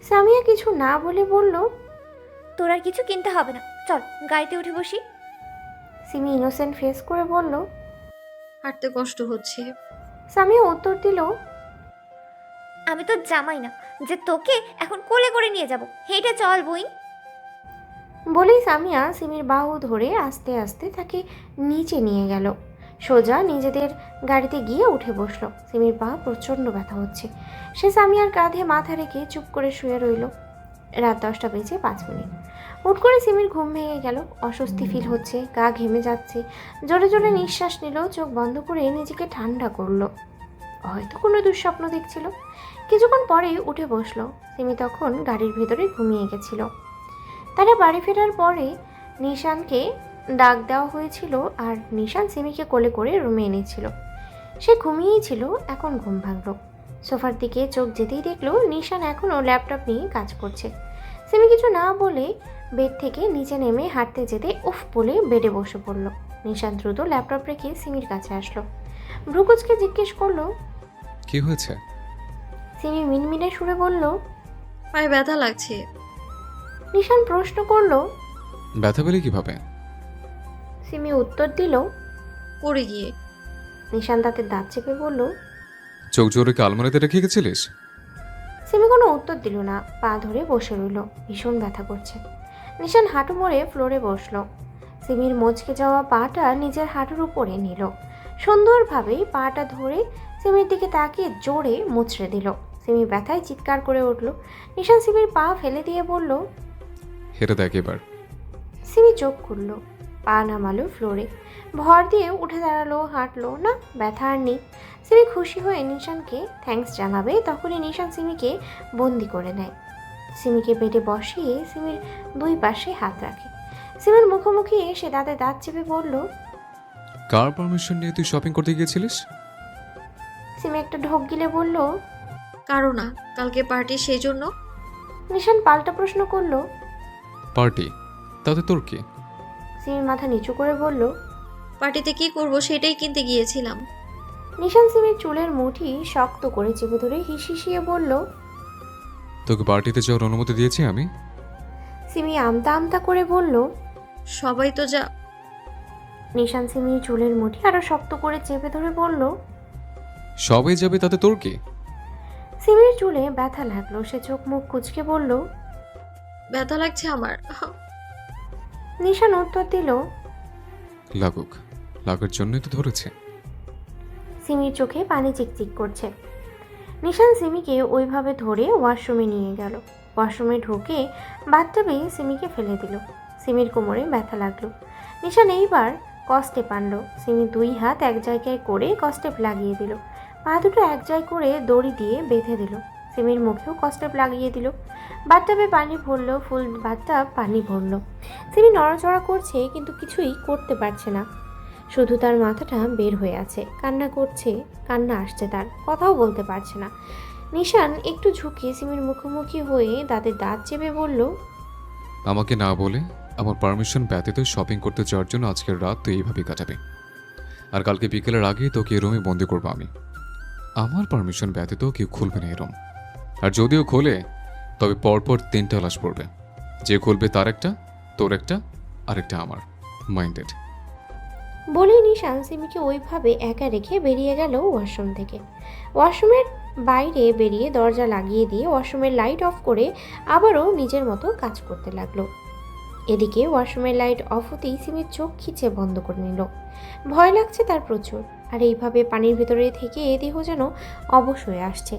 সামিয়া কিছু না বলে বলল, তোর আর কিছু কিনতে হবে না, চল গাড়িতে উঠে বসি। সিমি ইনোসেন্ট ফেস করে বলল, হাঁটতে কষ্ট হচ্ছে। সামিয়া উত্তর দিল, আমি তো জামাই না যে তোকে এখন কোলে করে নিয়ে যাব, হেঁটে চল বই। বলেই সামিয়া সিমির বাহু ধরে আস্তে আস্তে তাকে নিচে নিয়ে গেল। সোজা নিজেদের গাড়িতে গিয়ে উঠে বসলো। সিমির পা প্রচণ্ড ব্যথা হচ্ছে। সে সামিয়ার কাঁধে মাথা রেখে চুপ করে শুয়ে রইল। রাত 10:05। হুট করে সিমির ঘুম ভেঙে গেল। অস্বস্তি ফিল হচ্ছে, গা ঘেমে যাচ্ছে। জোরে জোরে নিঃশ্বাস নিল, চোখ বন্ধ করে নিজেকে ঠান্ডা করলো। হয়তো কোনো দুঃস্বপ্ন দেখছিল। কিছুক্ষণ পরে উঠে বসলো। সিমি তখন গাড়ির ভেতরে ঘুমিয়ে গেছিল। তারা বাড়ি ফেরার পরে নিশানকে ডাক দেওয়া হয়েছিল আর নিশান সিমিকে কোলে করে রুমে এনেছিল। সে ঘুমিয়েই ছিল, এখন ঘুম ভাঙল। সোফার দিকে চোখ যেতেই দেখলো নিশান এখনও ল্যাপটপ নিয়ে কাজ করছে। সিমি কিছু না বলে বেড থেকে নিচে নেমে হাঁটতে যেতে উফ বলে বেডে বসে পড়ল। নিশান দ্রুত ল্যাপটপ রেখে সিমির কাছে আসলো। ভ্রুকুচকে জিজ্ঞেস করলো, কি হয়েছে? সিমি মিনমিনে সুরে বলল, পায়ে ব্যথা লাগছে। নিশান প্রশ্ন করলো, ব্যথা পেলে কিভাবে? সিমি উত্তর দিল, পড়ে গিয়ে। নিশান তাতে দাঁত চেপে বলল, চোখ জোরে কি আলমারিতে রেখে গেছিলিস? সিমি কোনো উত্তর দিল না, পা ধরে বসে রইল। ভীষণ ব্যথা করছে। নিশান হাঁটু মোড়ে ফ্লোরে বসলো। সিমির মচকে যাওয়া পাটা নিজের হাঁটুর উপরে নিল। সুন্দরভাবে পাটা ধরে সিমির দিকে তাকিয়ে জোরে মুচড়ে দিল। সিমি ব্যথায় চিৎকার করে উঠল। নিশান সিমির পা ফেলে দিয়ে বলল, হেরে দেখ এবার। সিমি চোখ খুলল, পা নামালো ফ্লোরে। ভর দিয়ে উঠে দাঁড়ালো, হাঁটলো। না, ব্যথা আর নেই। সিমি খুশি হয়ে নিশানকে থ্যাঙ্কস জানাবে, তখনই নিশান সিমিকে বন্দি করে নেয়। সিমিকে বেডে বসিয়ে সিমির দুই পাশে হাত রাখে। সিমির মুখোমুখি এসে দাঁতে দাঁত চেপে বলল, কার পারমিশন নিয়ে তুই শপিং করতে গিয়েছিলিস? সিমি একটা ঢোক গিলে বলল, কারো না, কালকে পার্টি, সেই জন্য। নিশান পাল্টা প্রশ্ন করলো, পার্টি? তাতে তোর কি? সিমি মাথা নিচু করে বলল, পার্টিতে কি করব সেটাই কিনতে গিয়েছিলাম। নিশান সিমির চুলের মুঠি শক্ত করে চেপে ধরে হিসিয়ে বলল, তোকে পার্টিতে যাওয়ার অনুমতি দিয়েছি আমি? সিমি আমতা আমতা করে বলল, সবাই তো যা। নিশান সিমির চুলের মুঠি আরো শক্ত করে চেপে ধরে বলল, সবাই যাবে তাতে তোর কি? সিমির চুলে ব্যথা লাগলো। সে চোখ মুখ কুঁচকে বলল, ব্যথা লাগছে আমার। নিশান উত্তর দিল, লাগুক, লাগার জন্যই তো ধরেছে। সিমির চোখে পানি চিকচিক করছে। নিশান সিমিকে ওইভাবে ধরে ওয়াশরুমে নিয়ে গেল। ওয়াশরুমে ঢুকে বাথটাবে সিমিকে ফেলে দিল। সিমির কোমরে ব্যথা লাগলো। নিশান এইবার কস্টেপ আনলো। সিমি 2 হাত এক জায়গায় করে কস্টেপ লাগিয়ে দিল। পা দুটো এক জায়গায় করে দড়ি দিয়ে বেঁধে দিল। সিমির মুখেও কস্টেপ লাগিয়ে দিল। বাথটাবে পানি ভরলো, ফুল বাথটাব পানি ভরলো। সিমি নড়াচড়া করছে কিন্তু কিছুই করতে পারছে না, শুধু তার মাথাটা বের হয়ে আছে। কান্না করছে, কান্না আসছে তার, কথাও বলতে পারছে না। নিশান একটু ঝুঁকে সিমির মুখোমুখি হয়ে দাঁতে দাঁত চেপে বলল, আমাকে না বলে আমার পারমিশন ব্যতীত শপিং করতে যাওয়ার জন্য আজকের রাত তুই এইভাবেই কাটাবি, আর কালকে বিকেলের আগেই তোকে এই রুমে বন্দি করবো আমি। আমার পারমিশন ব্যতীত কেউ খুলবে না এই রুম, আর যদিও খোলে তবে পরপর 3টা লাশ পড়বে। যে খুলবে তার একটা, তোর একটা, আরেকটা আমার। মাইন্ডেড। বলেই নিশান সিমিকে ওইভাবে একা রেখে বেরিয়ে গেল ওয়াশরুম থেকে। ওয়াশরুমের বাইরে বেরিয়ে দরজা লাগিয়ে দিয়ে ওয়াশরুমের লাইট অফ করে আবারও নিজের মতো কাজ করতে লাগলো। এদিকে ওয়াশরুমের লাইট অফ হতেই সিমির চোখ খিচে বন্ধ করে নিল। ভয় লাগছে তার প্রচুর, আর এইভাবে পানির ভেতরে থেকে দেহ যেন অবশ হয়ে আসছে।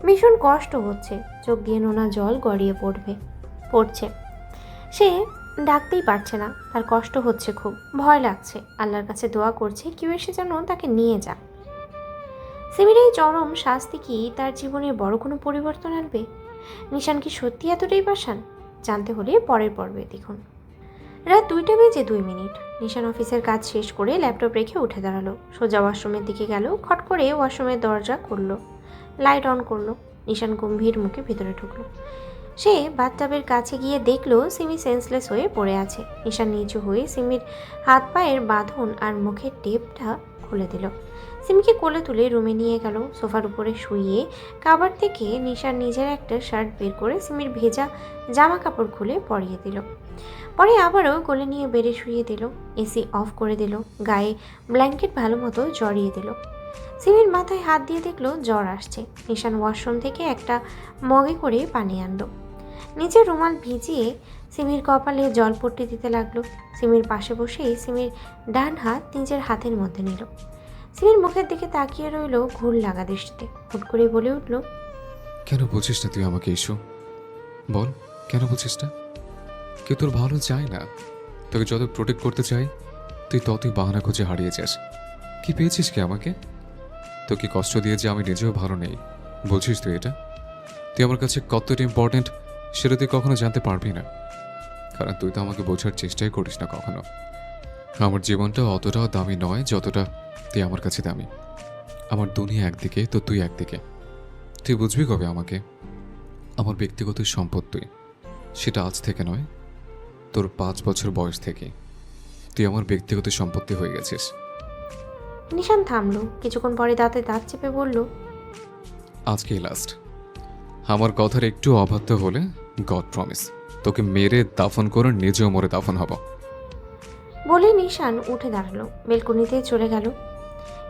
ভীষণ কষ্ট হচ্ছে, চোখ দিয়ে নোনা জল গড়িয়ে পড়ছে। সে ডাকতেই পারছে না, তার কষ্ট হচ্ছে, খুব ভয় লাগছে। আল্লাহর কাছে দোয়া করছে কেউ এসে যেন তাকে নিয়ে যা। সিমির এই চরম শাস্তি কি তার জীবনে বড় কোনো পরিবর্তন আনবে? নিশান কি সত্যি এতটাই পাষাণ? জানতে হলে পরের পর্বে দেখুন। রাত 2:02। নিশান অফিসের কাজ শেষ করে ল্যাপটপ রেখে উঠে দাঁড়ালো। সোজা ওয়াশরুমের দিকে গেল। খট করে ওয়াশরুমের দরজা করলো, লাইট অন করলো। নিশান গম্ভীর মুখে ভিতরে ঢুকলো। সে বাথটাবের কাছে গিয়ে দেখলো সিমি সেন্সলেস হয়ে পড়ে আছে। নিশান নিচু হয়ে সিমির হাত পায়ের বাঁধন আর মুখের টেপটা খুলে দিল। সিমিকে কোলে তুলে রুমে নিয়ে গেল। সোফার উপরে শুইয়ে কাবার থেকে নিশান নিজের একটা শার্ট বের করে সিমির ভেজা জামা কাপড় খুলে পরিয়ে দিল। পরে আবারও কোলে নিয়ে বেড়ে শুইয়ে দিল। এসি অফ করে দিল। গায়ে ব্ল্যাঙ্কেট ভালো মতো জড়িয়ে দিল। সিমির মাথায় হাত দিয়ে দেখলো জ্বর আসছে। নিশান ওয়াশরুম থেকে একটা মগে করে পানি আনলো। নিচের রুমাল ভিজিয়ে সিমির কপালে জলপট্টি দিতে লাগলো। সিমির পাশে বসেই সিমির ডান হাত নিজের হাতের মধ্যে নিল। সিমির মুখের দিকে তাকিয়ে রইল ঘুর লাগা দৃষ্টিতে। হুট করে বলে উঠল, কেন বুঝিস না তুই আমাকে ইস্যু? বল, কেন বুঝিস না? কেউ তোর ভালো চায় না। তোকে যত প্রোটেক্ট করতে চাই তুই ততই বাহানা খুঁজে হারিয়ে যাস। কি পেয়েছিস কি আমাকে? তোকে কষ্ট দিয়ে যে আমি নিজেও ভালো নেই, বলছিস তুই এটা? তুই আমার কাছে কতটা ইম্পর্টেন্ট সেটা তুই কখনো জানতে পারবি না, কারণ তুই তো আমাকে বোঝার চেষ্টাই করিস না কখনো। আমার জীবনটা অতটাও দামি নয় যতটা তুই আমার কাছে দামি। আমার দুনিয়া একদিকে তো তুই একদিকে। তুই বুঝবি কবে আমাকে? আমার ব্যক্তিগত সম্পদ তুই, সেটা আজ থেকে নয়, তোর 5 বছর বয়স থেকে তুই আমার ব্যক্তিগত সম্পত্তি হয়ে গেছিস। নিশান থামলো। কিছুক্ষণ পরে দাঁতে দাঁত চেপে বলল, আজকেই লাস্ট। আমার কথার একটু অবাধ্য হলে গড প্রমিস তোকে মেরে দাফন করে নিজেও মরে দাফন হব। বলে নিশান উঠে দাঁড়ালো, বেলকনিতে চলে গেল।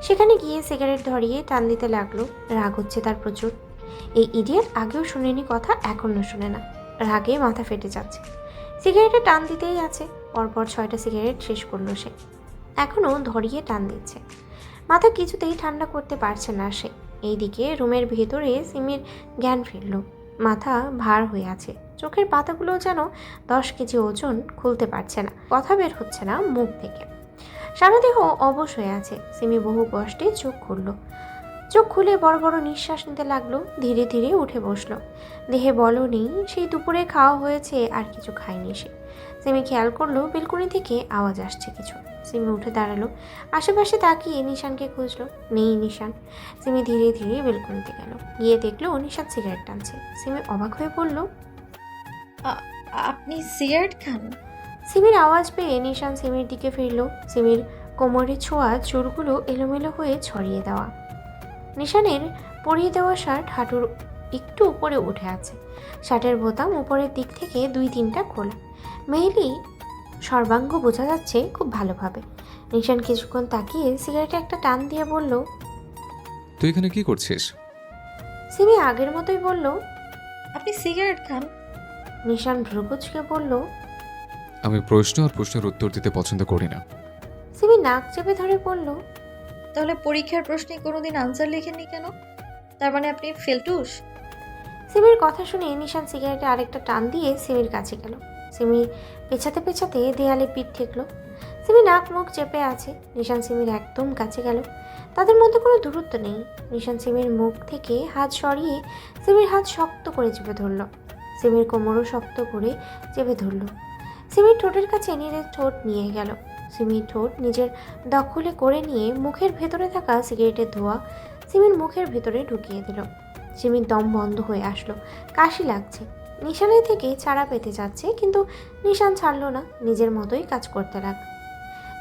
সেখানে গিয়ে সিগারেট ধরিয়ে টান দিতে লাগলো। রাগ হচ্ছে তার প্রচুর। এই ইডিয়েট আগেও শুনেনি কথা, এখনও শুনে না। রাগে মাথা ফেটে যাচ্ছে। সিগারেটে টান দিতেই আছে। পরপর 6টা সিগারেট শেষ করলো সে। এখনও ধরিয়ে টান দিচ্ছে। মাথা কিছুতেই ঠান্ডা করতে পারছে না সে। এইদিকে রুমের ভেতরে সিমির জ্ঞান ফিরল। মাথা ভার হয়ে আছে। চোখের পাতাগুলো যেন 10 কেজি ওজন, খুলতে পারছে না, কথা বের হচ্ছে না মুখ থেকে। সারা দেহ অবশ হয়ে আছে। সিমি বহু কষ্টে চোখ খুলল। চোখ খুলে বড় বড় নিঃশ্বাস নিতে লাগলো। ধীরে ধীরে উঠে বসলো। দেহে বল নেই, সেই দুপুরে খাওয়া হয়েছে, আর কিছু খায়নি সে। সিমি খেয়াল করলো বেলকনি থেকে আওয়াজ আসছে কিছু। সিমি উঠে দাঁড়ালো। আশেপাশে তাকিয়ে নিশানকে খুঁজলো। নেই নিশান। সিমি ধীরে ধীরে বেলকনিতে গেল। গিয়ে দেখলো নিশান সিগারেট টানছে। সিমি অবাক হয়ে পড়ল, আপনি সিগারেট খান? সিমির আওয়াজ পেয়ে নিশান সিমির দিকে ফিরল। সিমির কোমরে ছোঁয়া চুলগুলো এলোমেলো হয়ে ছড়িয়ে দেওয়া। নিশানের পরিয়ে দেওয়া শার্ট হাঁটুর একটু উপরে উঠে আছে। শার্টের বোতাম উপরের দিক থেকে 2-3টা খোলা। মেয়েলি সর্বাঙ্গ বোঝা যাচ্ছে খুব ভালোভাবে। নিশান কিছুক্ষণ তাকিয়ে সিগারেটে একটা টান দিয়ে বলল, তুই এখানে কি করছিস? সিমি আগের মতোই বলল, আপনি সিগারেট খান? নিশান ভ্রুকুচকে বলল, আমি প্রশ্ন আর প্রশ্নের উত্তর দিতে পছন্দ করি না। সিমি নাক চেপে ধরে বলল, তাহলে পরীক্ষার প্রশ্নে কোনোদিন আনসার লেখেননি কেন? তার মানে আপনি ফেলটুস? সিমির কথা শুনে নিশান সিগারেটে আরেকটা টান দিয়ে সিমির কাছে গেল। সিমি পেছাতে পেছাতে দেয়ালে পিঠ ঠেকলো। সিমি নাক মুখ চেপে আছে। নিশান সিমির একদম কাছে গেল। তাদের মধ্যে কোনো দূরত্ব নেই। নিশান সিমির মুখ থেকে হাত সরিয়ে সিমির হাত শক্ত করে চেপে ধরল। সিমির কোমরও শক্ত করে চেপে ধরল। সিমির ঠোঁটের কাছে নিজের ঠোঁট নিয়ে গেল। সিমির ঠোঁট নিজের দখলে করে নিয়ে মুখের ভেতরে থাকা সিগারেটের ধোঁয়া সিমির মুখের ভেতরে ঢুকিয়ে দিল। সিমির দম বন্ধ হয়ে আসলো, কাশি লাগছে। নিশানের থেকে ছাড়া পেতে যাচ্ছে, কিন্তু নিশান ছাড়লো না, নিজের মতোই কাজ করতে লাগলো।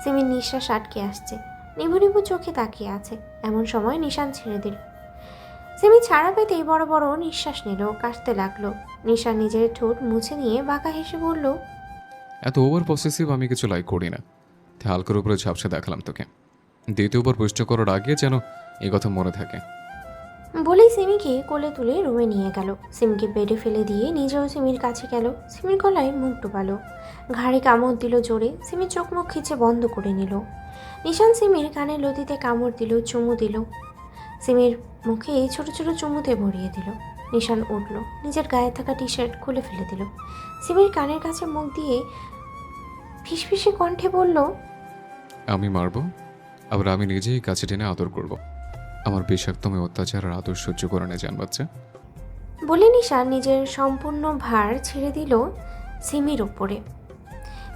সিমির নিঃশ্বাস আটকে আসছে, নিভু নিভু চোখে তাকিয়ে আছে। এমন সময় নিশান ছেড়ে দিল। সিমি ছাড়া পেতেই বড় বড় নিঃশ্বাস নিল, কাশতে লাগলো। নিশান নিজের ঠোঁট মুছে নিয়ে বাঁকা হেসে বলল, এত ওভার পসেসিভ আমি কিছু লাইক করি না, তাই হালকার উপরে ঝাপসা দেখালাম তোকে। দ্বিতীয়বার পুষ্ট করার আগে যেন এই কথা মনে থাকে। বলেই সিমিকে কোলে তুলে রুমে নিয়ে গেল। সিমিকে বেডে ফেলে দিয়ে নিজেও সিমির কাছে গেল। সিমির গলায় মুখ ডুবালো, ঘাড়ে কামড় দিল জোরে। সিমি চোখ মুখ খিচে বন্ধ করে নিল। নিশান সিমির কানে লতিতে কামড় দিল, চুমু দিল। সিমির মুখে ছোট ছোট চুমুতে ভরিয়ে দিল। নিশান উঠল, নিজের গায়ে থাকা টি শার্ট খুলে ফেলে দিল। সিমির কানের কাছে মুখ দিয়ে ফিসফিসে কণ্ঠে বলল, আমি মারবো, আবার আমি নিজেই কাছে টেনে আদর করব। আমার বিষাক্তময় অত্যাচার আর আদর সহ্য করে না জান বাচ্চা। বলে নিশান নিজের সম্পূর্ণ ভার ছেড়ে দিল সিমির ওপরে।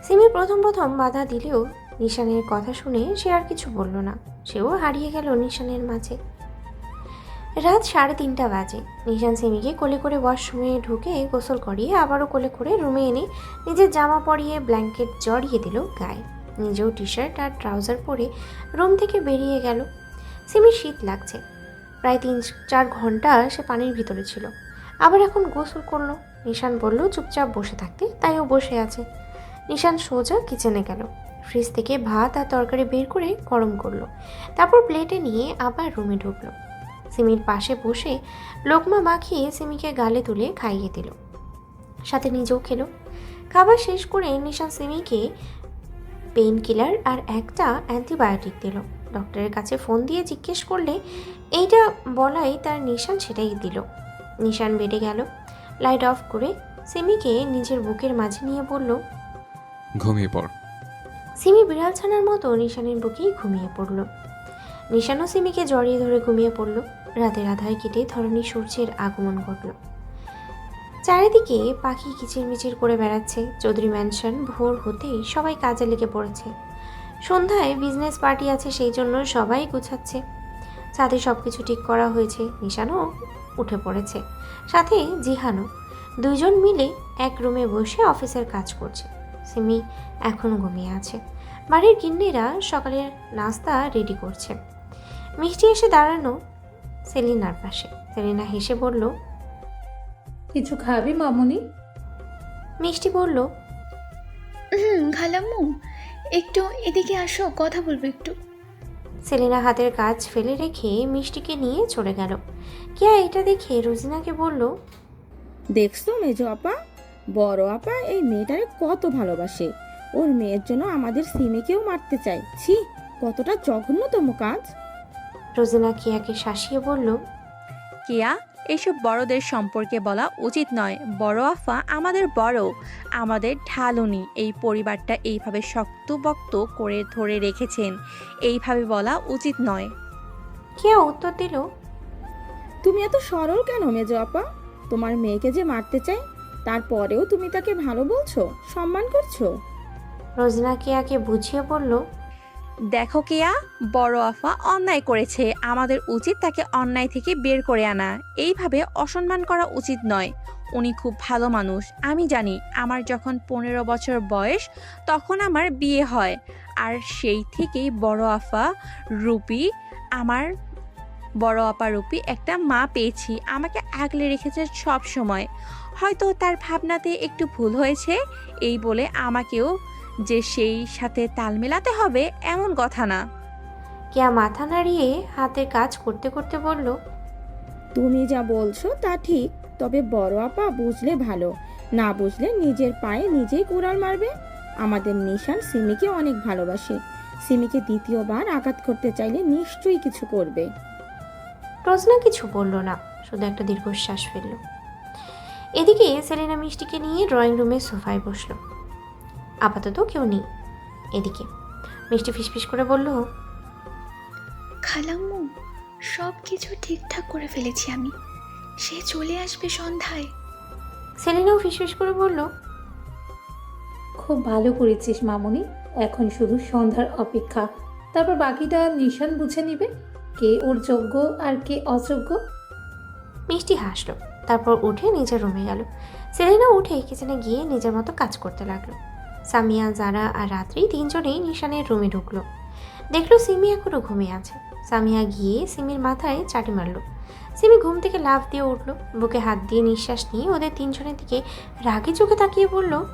সিমি প্রথম প্রথম বাধা দিলেও নিশানের কথা শুনে সে আর কিছু বলল না। সেও হারিয়ে গেল নিশানের মাঝে। রাত 3:30 বাজে। নিশান সিমিকে কোলে করে ওয়াশরুমে ঢুকে গোসল করিয়ে আবারও কোলে করে রুমে এনে নিজের জামা পরিয়ে ব্ল্যাঙ্কেট জড়িয়ে দিল গায়ে। নিজেও টি শার্ট আর ট্রাউজার পরে রুম থেকে বেরিয়ে গেল। সিমির শীত লাগছে। প্রায় 3-4 ঘন্টা সে পানির ভিতরে ছিল, আবার এখন গোসল করলো। নিশান বলল চুপচাপ বসে থাকতে, তাই ও বসে আছে। নিশান সোজা কিচেনে গেল, ফ্রিজ থেকে ভাত আর তরকারি বের করে গরম করলো। তারপর প্লেটে নিয়ে আবার রুমে ঢুকলো। সিমির পাশে বসে লোকমা মাখিয়ে সিমিকে গালে তুলে খাইয়ে দিল, সাথে নিজেও খেলো। খাবার শেষ করে নিশান সিমিকে পেইন কিলার আর একটা অ্যান্টিবায়োটিক দিল। ডক্টরের কাছে ফোন দিয়ে জিজ্ঞেস করলে এইটা বলাই তার নিশান সেটাই দিল। নিশান বেডে গেল, লাইট অফ করে সিমিকে নিজের বুকের মাঝে নিয়ে বলল, ঘুমিয়ে পড়। সিমি বিড়াল ছানার মতো নিশানের বুকেই ঘুমিয়ে পড়ল। নিশানও সিমিকে জড়িয়ে ধরে ঘুমিয়ে পড়ল। রাতের আধার কেটে ধরনী সূর্যের আগমন ঘটল। চারিদিকে পাখি কিচিরমিচির করে বেড়াচ্ছে। চৌধুরী ম্যানশন ভোর হতেই সবাই কাজে লেগে পড়েছে। সন্ধ্যায় বিজনেস পার্টি আছে, সেই জন্য সবাই গুছাচ্ছে। সাথে সব কিছু ঠিক করা হয়েছে। নিশানও উঠে পড়েছে, সাথে জিহানও। দুইজন মিলে এক রুমে বসে অফিসের কাজ করছে। সিমি এখনও ঘুমিয়ে আছে। বাড়ির গিন্নিরা সকালের নাস্তা রেডি করছে। মিষ্টি এসে দাঁড়ানো সেলিনার পাশে। সেলিনা হেসে বলল, কিছু খাবি মামুনি? মিষ্টি বলল, খালাম্মু একটু এদিকে আসো, কথা বলবো একটু। সেলিনা হাতের কাজ ফেলে রেখে মিষ্টিকে নিয়ে চলে গেল। কেয়া এটা দেখে রোজিনাকে বলল, দেখছো মেজো আপা, বড় আপা এই মেয়েটারে কত ভালোবাসে। ওর মেয়ের জন্য আমাদের সিমিকেও মারতে চাই। ছি, কতটা জঘন্যতম কাজ। রোজিনা কেয়াকে শাসিয়ে বলল, কেয়া, এসব বড়দের সম্পর্কে বলা উচিত নয়। বড় আফা আমাদের বড়, আমাদের ঢালুনি। এই পরিবারটা এইভাবে শক্তপোক্ত করে ধরে রেখেছেন, এইভাবে বলা উচিত নয়। কেয়া উত্তর দিল, তুমি এত সরল কেন মেজো আপা? তোমার মেয়েকে যে মারতে চাই, তারপরেও তুমি তাকে ভালো বলছো, সম্মান করছো। রোজিনা কেয়াকে বুঝিয়ে বলল, দেখো কেয়া, বড় আফা অন্যায় করেছে, আমাদের উচিত তাকে অন্যায় থেকে বের করে আনা। এইভাবে অসম্মান করা উচিত নয়। উনি খুব ভালো মানুষ। আমি জানি, আমার যখন 15 বছর বয়স তখন আমার বিয়ে হয়, আর সেই থেকেই বড় আফা রূপী একটা মা পেয়েছি। আমাকে আগলে রেখেছে সব সময়। হয়তো তার ভাবনাতে একটু ভুল হয়েছে, এই বলে আমাকেও যে সেই সাথে তাল মেলাতে হবে এমন কথা না। কেয়া মাথা নাড়িয়ে হাতের কাজ করতে করতে বলল, তুমি যা বলছো তা ঠিক, তবে বড় আপা বুঝলে ভালো, না বুঝলে নিজের পায়ে নিজেই কুড়াল মারবে। আমাদের নিশান সিমিকে অনেক ভালোবাসে। সিমিকে দ্বিতীয়বার আঘাত করতে চাইলে নিশ্চয়ই কিছু করবে। রোজনা কিছু বলল না, শুধু একটা দীর্ঘশ্বাস ফেলল। এদিকে সেলিনা মিষ্টিকে নিয়ে ড্রয়িং রুমের সোফায় বসলো। আপাতত কেউ নেই। এদিকে মিষ্টি ফিসফিস করে বলল, খালাম্মু সব কিছু ঠিকঠাক করে ফেলেছি আমি, সে চলে আসবে সন্ধ্যায়। সেলিনাও ফিসফিস করে বলল, খুব ভালো করেছিস মামুনি, এখন শুধু সন্ধ্যার অপেক্ষা, তারপর বাকিটা নিশান বুঝে নিবে কে ওর যোগ্য আর কে অযোগ্য। মিষ্টি হাসলো, তারপর উঠে নিজের রুমে গেল। সেলিনা উঠে কিচেনে গিয়ে নিজের মতো কাজ করতে লাগলো। সামিয়া, জারা আর রাত্রি তিনজনেই নিশানের রুমে ঢুকলো। দেখলো সিমি এখনো ঘুমিয়ে আছে। সামিয়া গিয়ে সিমির মাথায় চাটি মারলো। সিমি ঘুম থেকে লাফ দিয়ে উঠলো, বুকে হাত দিয়ে নিঃশ্বাস নিয়ে ওদের তিনজনের দিকে রাগি চোখে তাকিয়ে বলল,